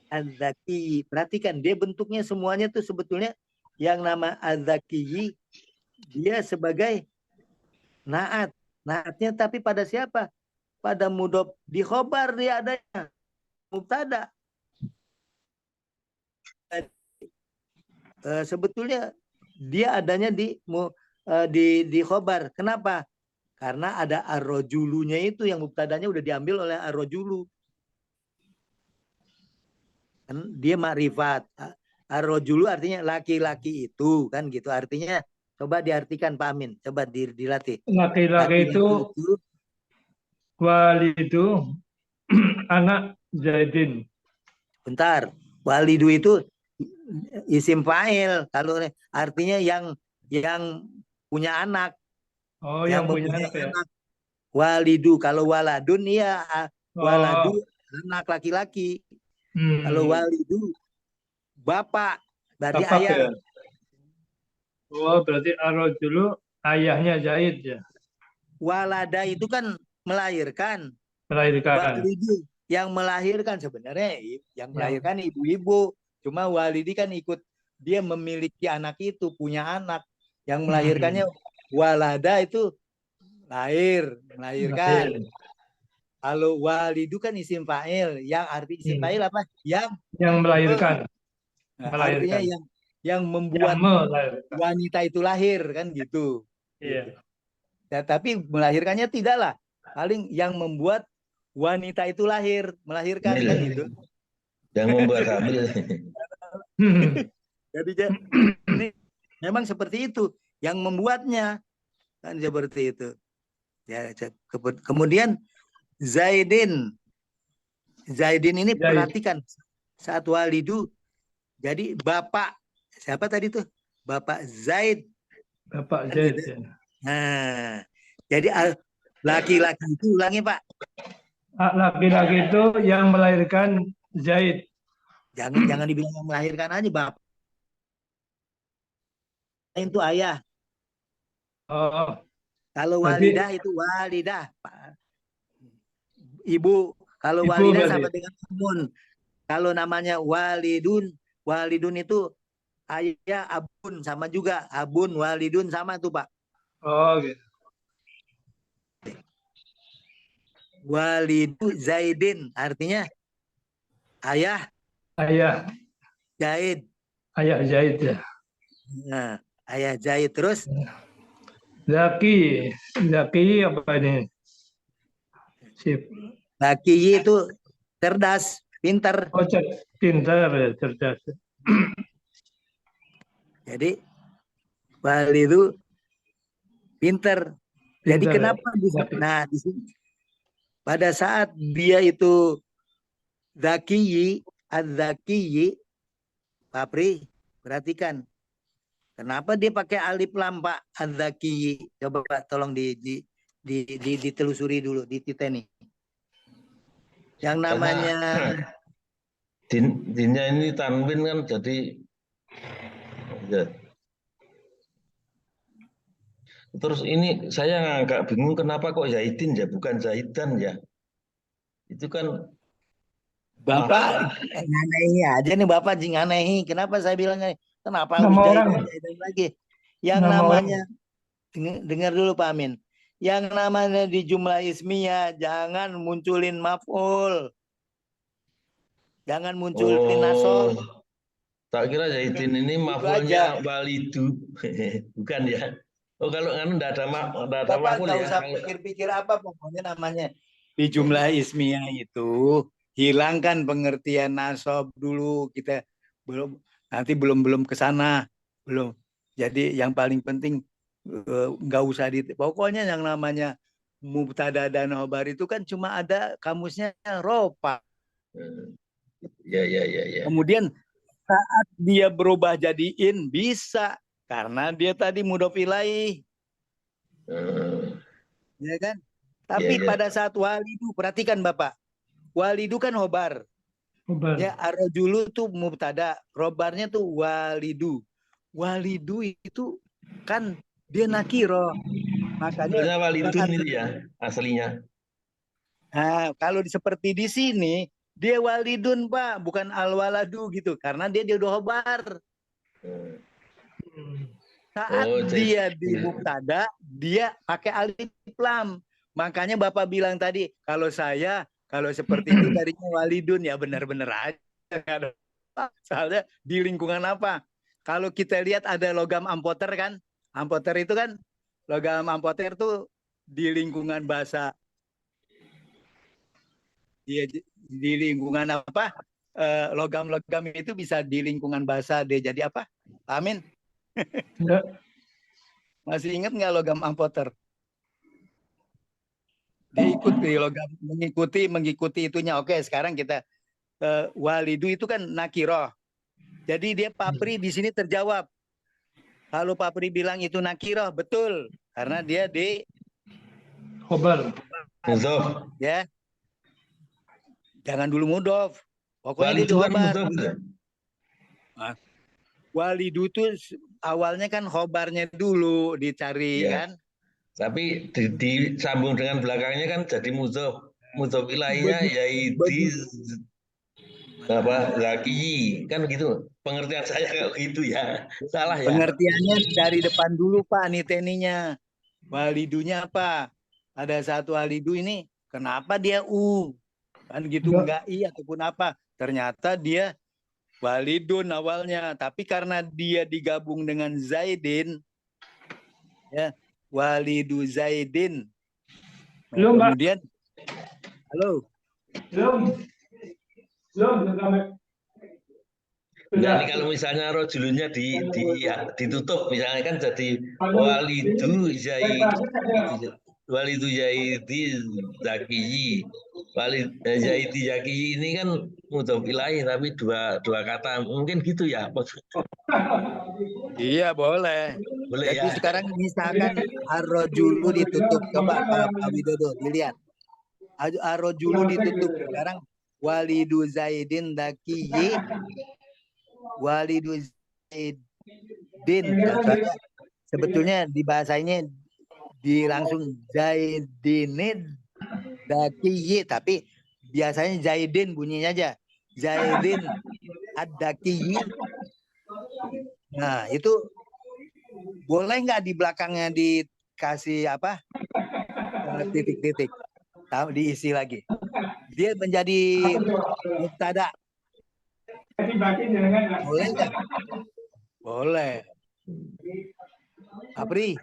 Az-Zaki. Perhatikan, dia bentuknya semuanya tuh sebetulnya yang nama Az-Zaki dia sebagai naat. Naatnya tapi pada siapa? Pada mudhof, di khobar dia adanya. Mubtada. Sebetulnya dia adanya di khobar. Kenapa? Karena ada ar-rajulunya itu yang mubtadanya udah diambil oleh ar-rajulu. Kan dia makrifat. Ar-rajulu artinya laki-laki itu, kan gitu. Artinya coba diartikan Pak Amin, coba dilatih. Laki-laki itu walidu anak Zaidin. Bentar, walidu itu isim fa'il, kalau artinya yang punya anak. Oh, yang punya anak ya. Walidu, kalau waladun ya waladu anak laki-laki. Kalau walidu bapak, berarti Bapak ayah. ya. Oh, berarti ar-rajulu ayahnya Zaid ya. Walada itu kan melahirkan. Melahirkan. Walidu yang melahirkan, sebenarnya yang melahirkan ibu-ibu. Cuma walidi kan ikut, dia memiliki anak itu, punya anak. Yang melahirkannya walada itu melahirkan. Kalau walidu kan isim fa'il, yang arti isim fa'il apa? Yang melahirkan. Artinya yang membuat wanita itu lahir, kan gitu. Iya. Ya, tapi melahirkannya tidaklah. Paling yang membuat wanita itu melahirkan kan gitu. Yang membuat hamil. Jadi ini memang seperti itu, yang membuatnya kan seperti itu. Ya, kemudian Zaidin ini perhatikan, saat walidu, jadi bapak siapa tadi tuh? Bapak Zaid. Bapak kan Zaid. gitu. Nah, jadi laki-laki itu ulangi Pak. Laki-laki itu yang melahirkan Zaid. Jangan dibilang yang melahirkan aja, bapak. Itu ayah. Oh. Kalau walidah itu walidah, Pak. Ibu. Kalau walidah sama dengan umun. Kalau namanya walidun itu ayah, abun sama juga. Abun, walidun sama tuh Pak. Oh gitu. Walidu Zaidin artinya ayah Zaid. Ayah Zaid ya. Nah, ayah Zaid. Terus Zaki apa ini? Sip. Zaki itu cerdas, pintar. Oh, pintar ya, cerdas. Jadi walidu pintar. Jadi kenapa bisa? Nah, di sini pada saat dia itu Zakiyi, az-Zakiyi, Pak Pri, perhatikan. Kenapa dia pakai alif lam Pak, az-Zakiyi? Coba Pak tolong ditelusuri dulu, dititeni. Yang namanya dinnya ini tanwin kan, jadi ya. Terus ini saya agak bingung kenapa kok Zaidin ya, bukan Zaidan ya? Itu kan Bapak nganehi aja nih Bapak nganehi. Kenapa saya bilang kenapa harus Nama orang, Zaidan lagi? Yang nama orang. namanya dengar dulu Pak Amin. Yang namanya di jumlah ismiyah jangan munculin maf'ul. Jangan munculin nasab. tak kira Zaidin ini Itu maf'ulnya aja. walidu. Bukan ya? Oh, kalau kan enggak ada enggak ada Bapak maf'ul nggak ya. usah Kalau pikir-pikir apa pokoknya namanya di jumlah ismiyah itu hilangkan pengertian nasab dulu kita belum nanti belum ke sana belum. Jadi yang paling penting nggak usah pokoknya yang namanya mubtada dan khobar itu kan cuma ada kamusnya ropa. ya ya ya ya. Kemudian saat dia berubah jadi in bisa karena dia tadi mudhof ilaih. Ya kan? Tapi Ya. pada saat walidu, perhatikan Bapak. Walidu kan khobar. Obar. Ya, arrojulu tuh mubtada, khobarnya tuh walidu. Walidu itu kan dia nakiro. Makanya Sebenarnya walidun itu ya aslinya. nah, kalau seperti di sini dia walidun Pak, bukan alwaladu gitu karena dia udah khobar. Saat Oh, dia di jadi mubtada, dia pakai alif lam. Makanya Bapak bilang tadi, kalau seperti itu tadinya walidun, ya benar-benar aja. Nggak ada apa. Soalnya di lingkungan apa? Kalau kita lihat ada logam ampoter kan? Ampoter itu kan, logam ampoter tuh di lingkungan bahasa, di lingkungan apa? Logam-logam itu bisa di lingkungan bahasa dia jadi apa? Amin. Enggak. Masih ingat nggak logam ampoter? Dia ikut di logam mengikuti itunya. Oke, sekarang kita walidu itu kan nakiroh. Jadi dia Papri di sini terjawab. Kalau Papri bilang itu nakiroh, betul. Karena dia di Khobar. mudhof. ya. Jangan dulu mudhof. Pokoknya dia di Walidu kan khobar. mudhof ya? Walidu itu awalnya kan khobarnya dulu dicari Ya. kan. Tapi disambung dengan belakangnya kan jadi mudhof. Mudhof ilainya yaiti apa zaki kan gitu. Pengertian saya kayak gitu ya. Salah ya. Pengertiannya dari depan dulu Pak niteninya. Walidunya apa? Ada satu walidu ini, kenapa dia U? Kan gitu enggak I ataupun apa. Ternyata dia walidun awalnya, tapi karena dia digabung dengan Zaidin, ya walidu Zaidin. Belum, Pak. Kemudian, halo. Belum. Enggak, ini kalau misalnya rojulunya ditutup, misalnya kan jadi walidu zaidi zakiyi. Zaidi zakiyi ini kan mudhof ilaih tapi dua kata. Mungkin gitu ya. Iya boleh. Boleh Jadi ya. sekarang misalkan arrojulu ditutup, coba Pak Widodo dilihat. Arrojulu ditutup. Sekarang walidu Zaidin zakiyi. Walidu Zaidin. Sebetulnya di bahasanya langsung Zaidin Dakiyi, tapi biasanya Zaidin bunyinya aja. Zaidin Ad-Dakiyi. Nah, itu boleh nggak di belakangnya dikasih apa? Titik-titik. Tahu diisi lagi. Dia menjadi mubtada. Boleh nggak? Boleh. Apri.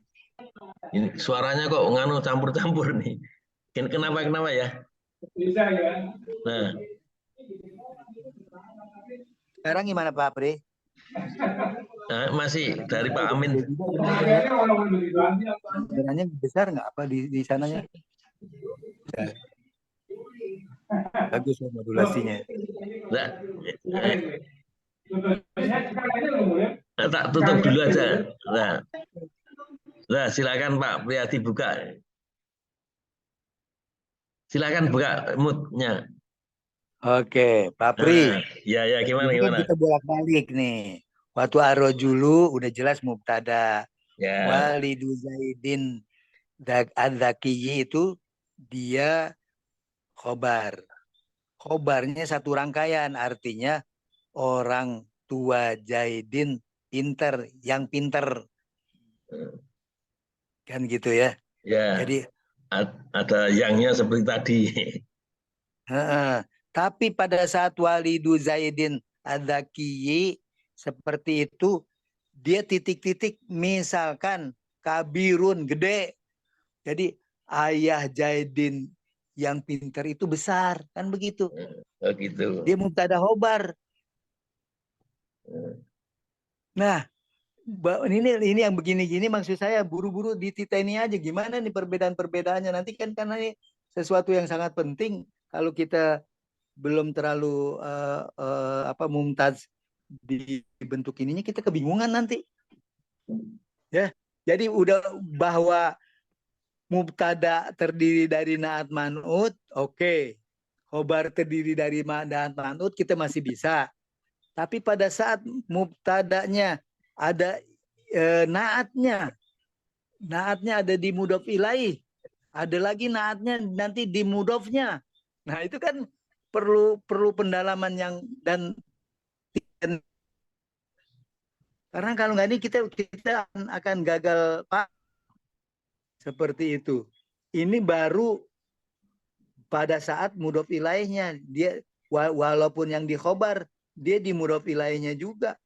Ini suaranya kok nganu campur-campur nih. Kenapa ya? Bisa ya. Nah, Sekarang gimana Pak Apri? masih dari Pak Amin. Sebenarnya besar nggak apa di sananya? Bagus modulasinya. Nah, tak tutup dulu aja. Nah, silakan Pak Priyadi buka. Silakan buka mood-nya. Oke, Pak Pri. Ya, Ini kan gimana? kita bolak-balik nih. Waktu arrojulu udah jelas mubtada. Ya, Walidu Zaidin Adzakiyyi itu dia khobar. Khobarnya satu rangkaian, artinya orang tua Zaidin pinter, yang pinter. Kan gitu ya. ya. Jadi Ada yangnya seperti tadi. tapi pada saat Walidu Zaidin Adzakiyyi seperti itu, dia titik-titik, misalkan kabirun, gede. Jadi ayah Zaidin yang pintar itu besar, kan begitu. Begitu. Dia mubtada khobar. Nah, ini yang begini-gini maksud saya, buru-buru dititeni aja gimana nih perbedaan-perbedaannya nanti, kan karena ini sesuatu yang sangat penting. Kalau kita belum terlalu mumtaz dibentuk ininya, kita kebingungan nanti. Ya, jadi udah bahwa mubtada terdiri dari naat man'ut, oke. Khobar terdiri dari naat man'ut, kita masih bisa. Tapi pada saat mubtadanya ada naatnya ada di mudhof ilaih, ada lagi naatnya nanti di mudhofnya. Nah, itu kan perlu pendalaman yang dan karena kalau nggak ini kita akan gagal, Pak. Seperti itu. Ini baru pada saat mudhof ilaihnya, dia walaupun yang dikhobar, dia di mudhof ilaihnya juga.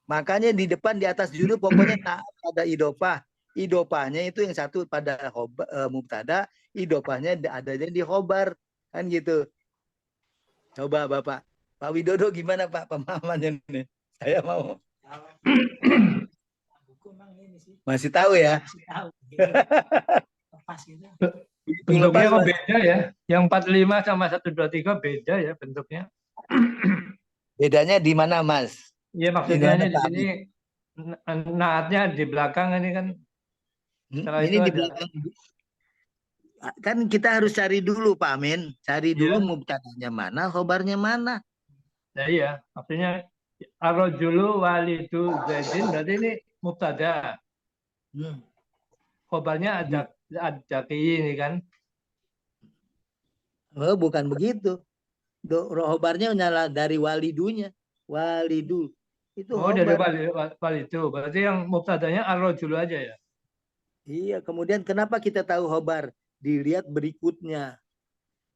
Makanya di depan, di atas dulu pokoknya ada idofah. Idofahnya itu yang satu pada mubtada, idofahnya adanya di khobar, kan gitu. Coba Bapak, Pak Widodo gimana Pak pemahamannya ini? Saya mau. Masih tahu ya? Masih tahu. Lepas gitu. Bentuknya kok beda ya? Yang 45 sama 123 beda ya bentuknya. Bedanya di mana, Mas? Iya, maksudnya di sini naatnya di belakang ini kan. Ini di belakang. Kan kita harus cari dulu Pak Amin, cari dulu mubtadanya mana, khobarnya mana. Nah, iya, maksudnya ar-rajulu walidu Zaidin berarti ini mubtada. Khobarnya Adzakiyyi ini kan. Oh, bukan begitu. Khobarnya nyala dari walidunya. Walidu. Itu dari khobar. walidu. Berarti yang mubtadanya ar-rajulu aja ya. Iya, kemudian kenapa kita tahu khobar? Dilihat berikutnya.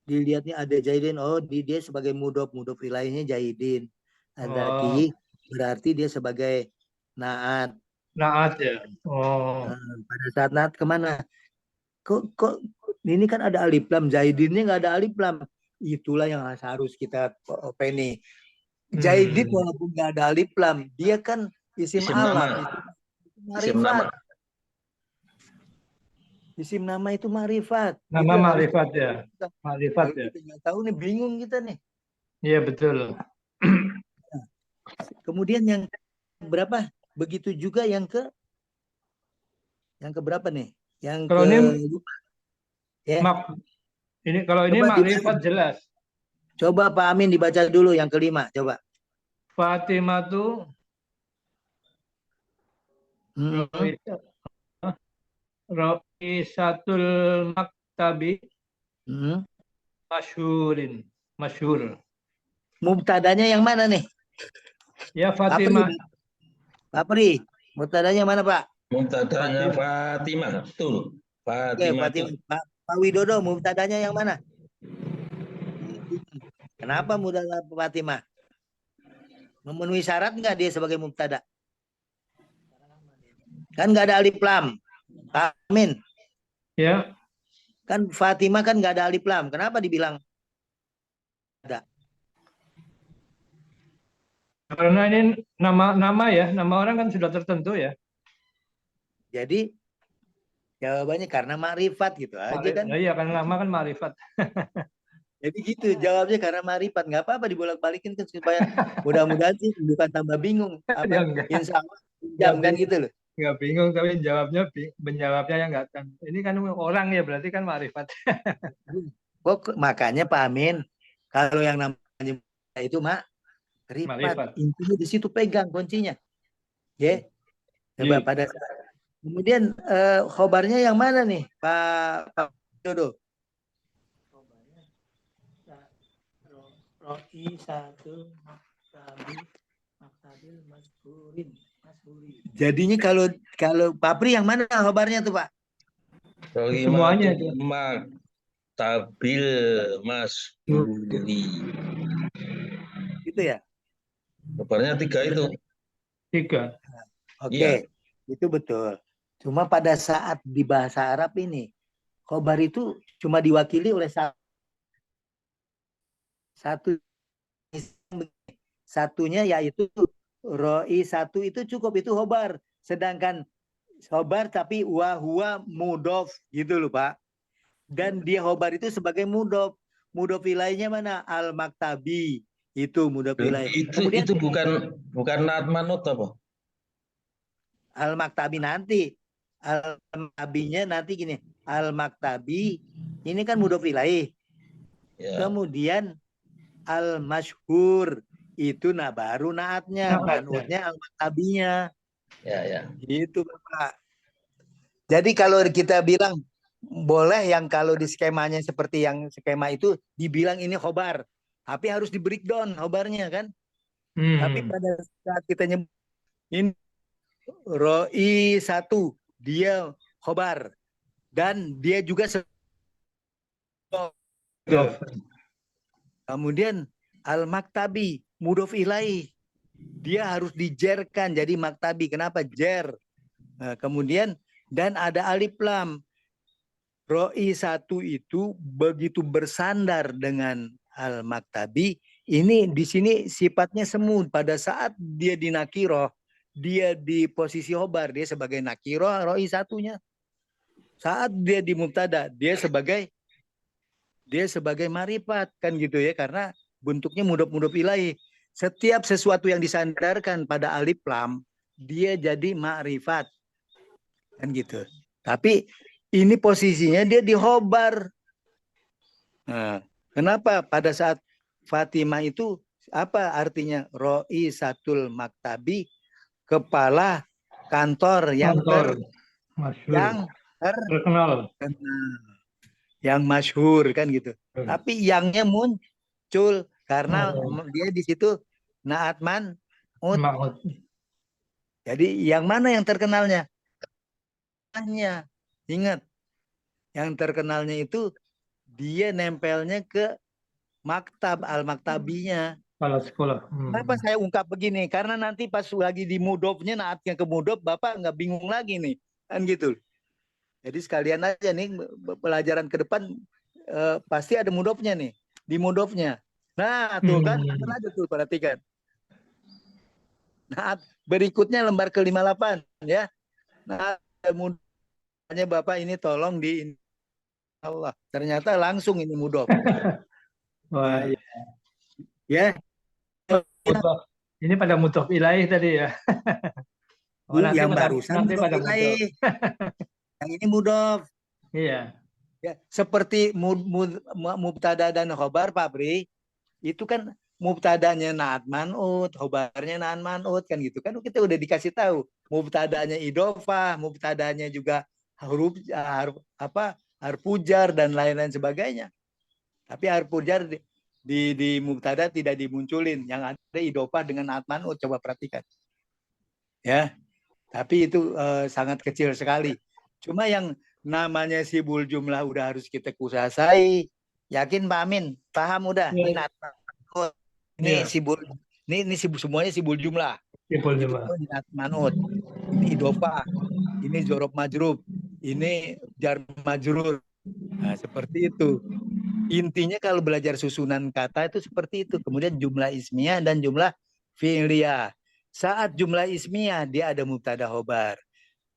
Dilihatnya ada Zaidin, oh dia sebagai mudhof ilaihnya Zaidin. Adzakiyyi berarti dia sebagai naat. Naat ya. Pada saat naat kemana? Kok ini kan ada alif lam, Zaidinnya nggak ada alif lam. Itulah yang harus kita openi. Zaidin walaupun nggak ada alif lam, dia kan isim alam, isim nama. Isim nama itu ma'rifat. Nama ma'rifat ya. Ma'rifat ya. Kita nggak tahu nih, bingung kita nih. Iya betul. Kemudian yang berapa? Begitu juga yang ke berapa nih? Yang kalau ke ya. Ini kalau ini ma'rifat jelas. Coba Pak Amin dibaca dulu yang kelima, coba. Fatimatu Ra'isatul maktabi masyhur. Mubtadanya yang mana nih? Ya Fatimah. Pak Pri, mubtadanya mana Pak? Mubtadanya Fatimah, betul. Fatimah. Pak Widodo, mubtadanya yang mana? Kenapa mubtada Fatimah? Memenuhi syarat nggak dia sebagai mubtada? Kan nggak ada alif lam. Pak Amin. Ya. Kan Fatimah kan nggak ada alif lam. Kenapa dibilang ada? Karena ini nama ya, nama orang kan sudah tertentu ya. Jadi jawabannya karena ma'rifat gitu aja kan. Iya, karena nama kan ma'rifat. Jadi gitu jawabnya, karena ma'rifat. Nggak apa-apa dibolak-balikin kan supaya mudah-mudahan sih bukan tambah bingung. Insya Allah jam kan gitu loh. Nggak bingung, tapi menjawabnya yang nggak kan. Ini kan orang ya, berarti kan ma'rifat. Makanya Pak Amin, kalau yang namanya itu ma'rifat, intinya di situ pegang kuncinya. Ya. Coba Iya. pada saat. Kemudian khobarnya yang mana nih, Pak Dodo? Roi satu maktabil mashurin. Jadinya kalau Pak Pri yang mana khobarnya tuh, Pak? Semuanya itu. Maktabil Masburi. Gitu ya? Kabarnya 3 itu. 3. Oke, itu betul. Cuma pada saat di bahasa Arab ini, khobar itu cuma diwakili oleh satunya, yaitu roi satu itu cukup, itu khobar. Sedangkan khobar tapi huwa mudof gitu loh, Pak. Dan dia khobar itu sebagai mudof. Mudof ilainya mana? Al-maktabi. Itu mudof ilaih. Kemudian Itu bukan naat manut apa? al-maktabi nanti. Al-maktabinya nanti gini. Al-maktabi ini kan mudhof ilaih. Ya. Kemudian al-masyhur itu baru naatnya, manutnya al-maktabinya. Ya. Gitu, Bapak. Jadi kalau kita bilang boleh yang kalau di skemanya seperti yang skema itu dibilang ini khobar, tapi harus di breakdown khobarnya kan. Tapi pada saat kita nyebut ini roi satu, dia khobar dan dia juga kemudian al-maktabi mudhof ilaih, dia harus dijerkan jadi maktabi. Kenapa jer? Nah, kemudian dan ada alif lam. Roi satu itu begitu bersandar dengan al-maktabi, ini di sini sifatnya semu. Pada saat dia di nakiroh, dia di posisi khobar, dia sebagai nakiroh roi satunya. Saat dia di mubtada, dia sebagai marifat kan gitu ya, karena bentuknya mudhof ilaih. Setiap sesuatu yang disandarkan pada alif lam, dia jadi ma'rifat kan gitu. Tapi ini posisinya dia di khobar. Nah, kenapa pada saat Fatimah itu apa artinya? Roi satul maktabi, kepala kantor yang terkenal, yang masyhur kan gitu. Tapi yangnya muncul karena dia di situ naat man'ut. Jadi yang mana yang terkenalnya? Ingat, yang terkenalnya itu dia nempelnya ke maktab, al-maktabinya. Kepala sekolah. Kenapa saya ungkap begini? Karena nanti pas lagi di mudofnya, naatnya ke mudof, Bapak nggak bingung lagi nih. Kan gitu. Jadi sekalian aja nih, pelajaran ke depan pasti ada mudofnya nih. Di mudofnya. Nah, tuh kan, aja tuh perhatikan. Nah, berikutnya lembar ke-58 ya. Nah, mudofnya Bapak ini tolong di Allah. Ternyata langsung ini mudof. Wah, iya. Ya. Ini pada mudhof ilaih tadi ya. Yang barusan nanti pada ilaih. Yang ini mudof. Iya. Ya, seperti mubtada dan khobar, Pak Bri, itu kan mubtadanya naat man'ut, khobarnya naat man'ut kan gitu kan, kita udah dikasih tahu. Mubtadanya idofah, mubtadanya juga huruf pujar dan lain-lain sebagainya. Tapi harf pujar di mubtada tidak dimunculin, yang ada idofah dengan naat man'ut, coba perhatikan. Ya. Tapi itu sangat kecil sekali. Cuma yang namanya sibul jumlah udah harus kita kuasai. Yakin Pak Amin? Paham udah? Ya. Ini sibul, ini semuanya sibul jumlah. Sibul jumlah. Ini manut, ini idofah, ini jorob majrub, ini jar majrur. Nah, seperti itu. Intinya kalau belajar susunan kata itu seperti itu. Kemudian jumlah ismiyah dan jumlah fi'liyah. Saat jumlah ismiyah dia ada mubtada khobar.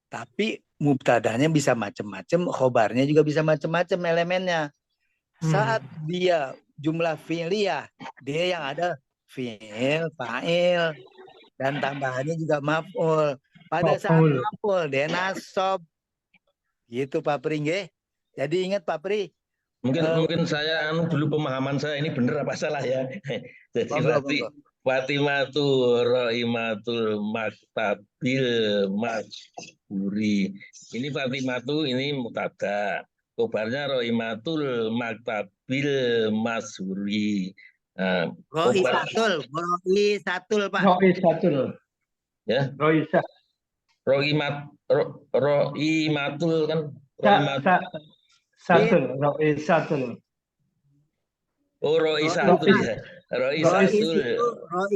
Tapi mubtadanya bisa macam-macam, khobarnya juga bisa macam-macam elemennya. Saat dia jumlah fi'liyah, dia yang ada fi'il, fa'il, dan tambahannya juga maf'ul. Pada saat maf'ul, dia nasab. Gitu Pak Pri, nggih. Jadi ingat Pak Pri. Mungkin saya dulu pemahaman saya ini benar apa salah ya. Jadi berarti Fatimatu Roimatul Maktabil Majburi. Ini Fatimatu ini mubtada. Kobarnya Roimatul Maktabil Masuri. Nah, kobar, Roi satul Pak. Roisatul. ya, Roisa. Roimatul kan, Sa, Roimatul. satul. Roisatul. Oh, Roisatul ya. Roisatul Rois itu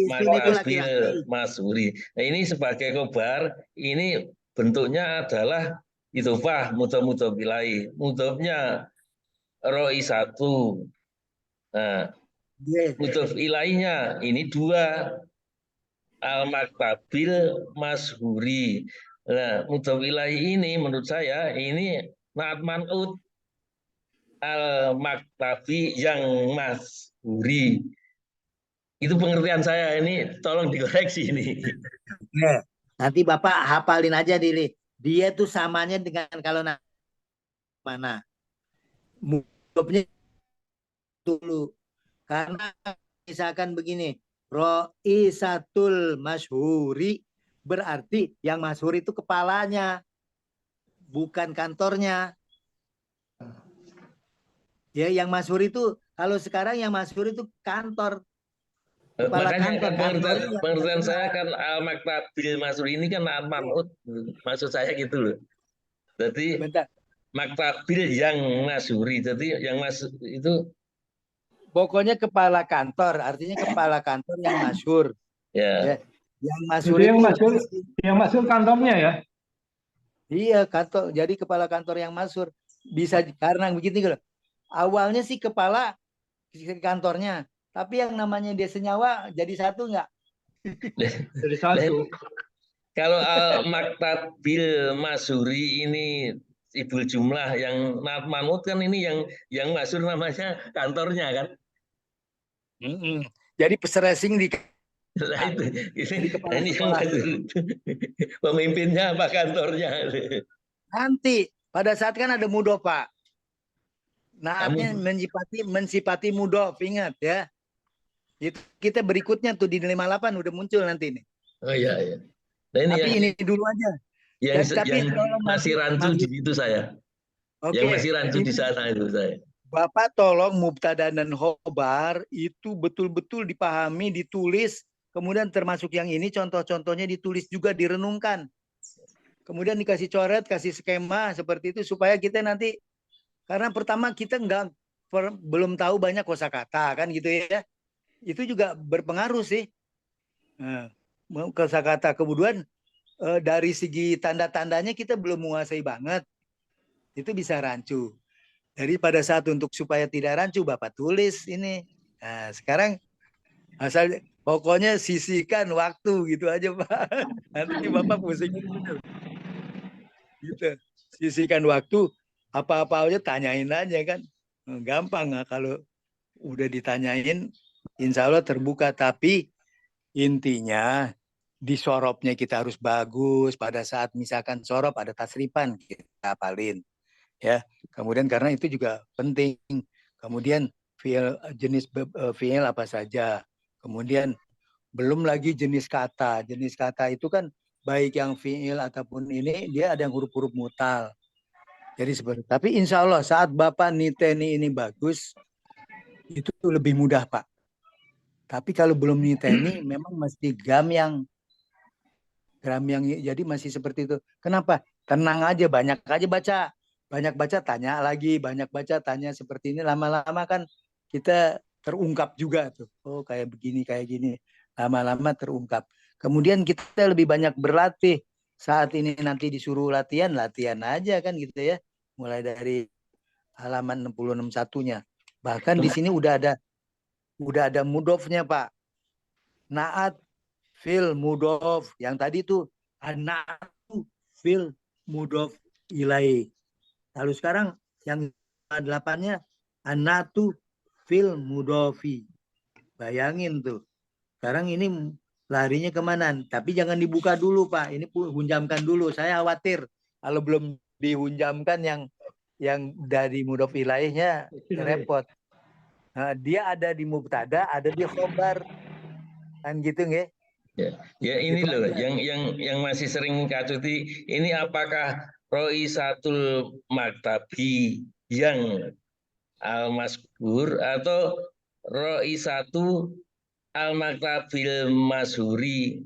Maktabil laki-laki. Masuri. Nah, ini sebagai kobar, ini bentuknya adalah idhofah mudhof ilaih. Mudhofnya Roisatu. Nah, Yes. mudhof ilaihnya ini dua, Al Maktabil Mashuri. Nah, mudhof ilaih ini menurut saya ini naat man'ut, Al Maktabi yang Mashuri. Itu pengertian saya, ini tolong dikoreksi ini. Ya. Nanti Bapak hafalin aja diri. Dia tuh samanya dengan kalau mana. Mudhofnya dulu. Karena misalkan begini, Roisatul Masyhuri berarti yang masyhur itu kepalanya, bukan kantornya. Ya, yang masyhur itu kalau sekarang yang masyhur itu kantor. Kepala Makanya kantor. kan Kantornya yang pengertian terkenal. saya kan Al Maktabil Masuri ini kan naat man'ut, maksud saya gitu loh. Jadi Bentar. Maktabil yang Masuri, jadi yang itu Pokoknya kepala kantor, artinya kepala kantor yang masyhur. ya. Ya. Yang masyhur Jadi itu yang masuk kantornya ya. iya kantor. Jadi kepala kantor yang masyhur bisa karena begitu gitu. Awalnya sih kepala kantornya, tapi yang namanya dia senyawa jadi satu nggak? Jadi satu. Kalau Al Maktabil Masuri ini ibul jumlah, yang naat man'ut kan ini yang masyhur namanya kantornya kan. Jadi peserasing di Nah itu, jadi kepala ini yang sekolah. masyhur. Pemimpinnya apa kantornya? Nanti pada saat kan ada mudhof Pak. Naatnya Kamu mensifati mudhof, ingat ya. Itu kita berikutnya tuh di 58 udah muncul nanti nih. oh iya iya. Nah ini Tapi ini dulu aja. Tapi yang tolong masih rancu di situ saya. Yang masih rancu di ini sana itu saya. Bapak tolong mubtada dan khobar itu betul-betul dipahami, ditulis, kemudian termasuk yang ini contoh-contohnya ditulis juga, direnungkan. Kemudian dikasih coret, kasih skema seperti itu supaya kita nanti, karena pertama kita belum tahu banyak kosakata kan gitu ya. Itu juga berpengaruh sih. Nah, kosakata kemudian dari segi tanda-tandanya kita belum menguasai banget. Itu bisa rancu. Jadi pada saat untuk supaya tidak rancu Bapak tulis ini. Nah, sekarang asal pokoknya sisihkan waktu gitu aja Pak. Nanti Bapak pusing bener. Gitu. Sisihkan waktu, apa-apa aja tanyain aja kan. Gampang nggak kalau udah ditanyain, insya Allah terbuka. Tapi intinya di sorobnya kita harus bagus. Pada saat misalkan sorob ada tasrifan kita hafalin. Ya, kemudian karena itu juga penting. Kemudian jenis fiil apa saja. Kemudian belum lagi jenis kata. Jenis kata itu kan baik yang fiil ataupun ini dia ada yang huruf-huruf mutal. Jadi seperti. Tapi insya Allah saat Bapak niteni ini bagus, itu lebih mudah Pak. Tapi kalau belum niteni, memang mesti gram yang jadi masih seperti itu. Kenapa? Tenang aja, banyak aja baca. Banyak baca, tanya lagi. Banyak baca, tanya seperti ini. Lama-lama kan kita terungkap juga tuh. Oh kayak begini, kayak gini. Lama-lama terungkap. Kemudian kita lebih banyak berlatih. Saat ini nanti disuruh latihan, latihan aja kan gitu ya. Mulai dari halaman 66-1-nya. Bahkan di sini udah ada mudhofnya Pak. Naat fil mudhof. Yang tadi tuh naat fil mudhof ilai. Lalu sekarang yang 8-nya anatu fil mudhofi. Bayangin tuh. Sekarang ini larinya kemana? Tapi jangan dibuka dulu Pak. Ini hunjamkan dulu. Saya khawatir kalau belum dihunjamkan yang dari mudhof ilaihnya repot. Nah, dia ada di mubtada, ada di khobar. Kan gitu nggih. Ya ini Itu loh aja. yang masih sering kacuti ini apakah Roisatul Maktabi yang Al-Masbur atau Roisatu Al-Maktabil Masuri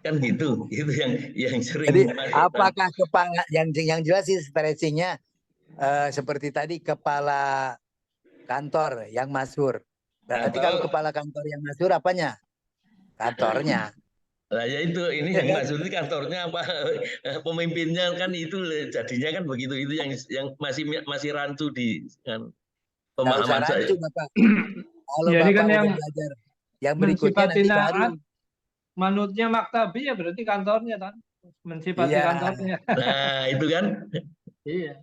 kan gitu itu yang sering Jadi masuk. apakah kepala yang jelas sih stretchingnya seperti tadi kepala kantor yang masyhur. Berarti kalau Atau kepala kantor yang masyhur apanya? Kantornya. lah ya itu ini Ya yang kan? Masuri kantornya apa pemimpinnya kan itu jadinya kan begitu itu yang masih rancu di kan, Nggak usah pemahaman rancu saya. Bapak. Kalau Ya, ini Bapak kan udah yang belajar yang berikutnya mensifati nanti naat, baru. manutnya maktabi ya berarti kantornya kan. Mensifati Iya. kantornya. Nah itu kan Iya.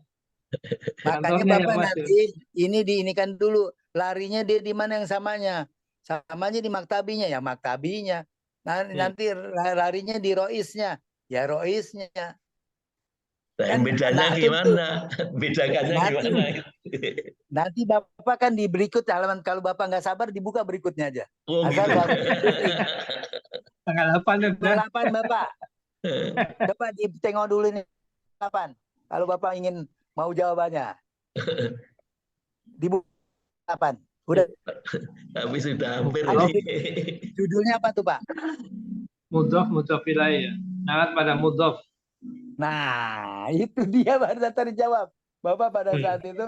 Makanya Kantornya yang Bapak masyhur. nanti ini diinikan dulu. Larinya dia di mana yang samanya? Samanya di maktabinya ya maktabinya. Iya. Nanti larinya di roisnya. Ya roisnya. nah, Kan bedanya nah, gimana bedakannya nanti gimana nanti Bapak kan di berikut halaman kalau Bapak nggak sabar dibuka berikutnya aja. oh Asal gitu. Bapak pusing. Tanggal 8 udah. 8 Bapak. Coba ditengok dulu nih 8. Kalau Bapak ingin mau jawabannya. Dibuka 8. Udah. Tapi sudah hampir Ayo, ini. judulnya apa tuh Pak? Mudhof ilaih ya. Naat pada mudhof. Nah, itu dia baru tadi jawab. Bapak pada saat itu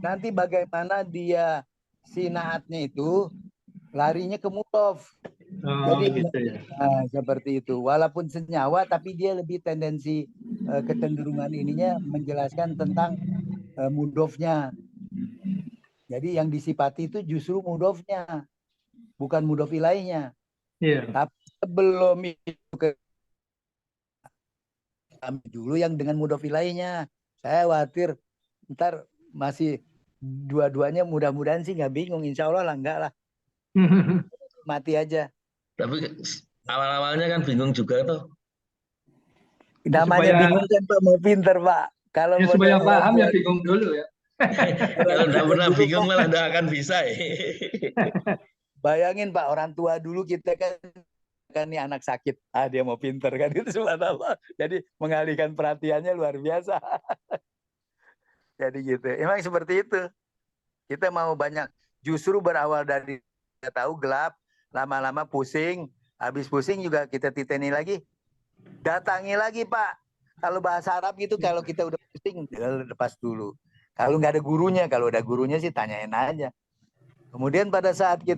nanti bagaimana dia si naatnya itu larinya ke mudhof. Oh, Jadi gitu ya. seperti itu. Walaupun senyawa tapi dia lebih tendensi kecenderungan ininya menjelaskan tentang mudhofnya. Jadi yang disifati itu justru mudhofnya, bukan mudhof ilaihnya. Iya. Tapi sebelum itu kami dulu yang dengan mudhof ilaihnya. Saya khawatir ntar masih dua-duanya mudah-mudahan sih nggak bingung. Insya Allah lah enggak lah. Mati aja. Tapi awal-awalnya kan bingung juga tuh. Namanya supaya- bingung kan Pak mau pinter Pak. Kalau Ya, supaya paham ya bingung dulu ya. Kalau nggak pernah bingung malah nggak akan bisa. Bayangin Pak orang tua dulu kita kan nih anak sakit, dia mau pinter kan itu subhanallah. Jadi mengalihkan perhatiannya luar biasa. Jadi gitu. Emang seperti itu. Kita mau banyak justru berawal dari kita tahu gelap, lama-lama pusing, habis pusing juga kita titeni lagi. Datangi lagi Pak. Kalau bahasa Arab gitu kalau kita udah pusing lepas dulu. Kalau nggak ada gurunya, kalau ada gurunya sih tanyain aja. Kemudian pada saat kita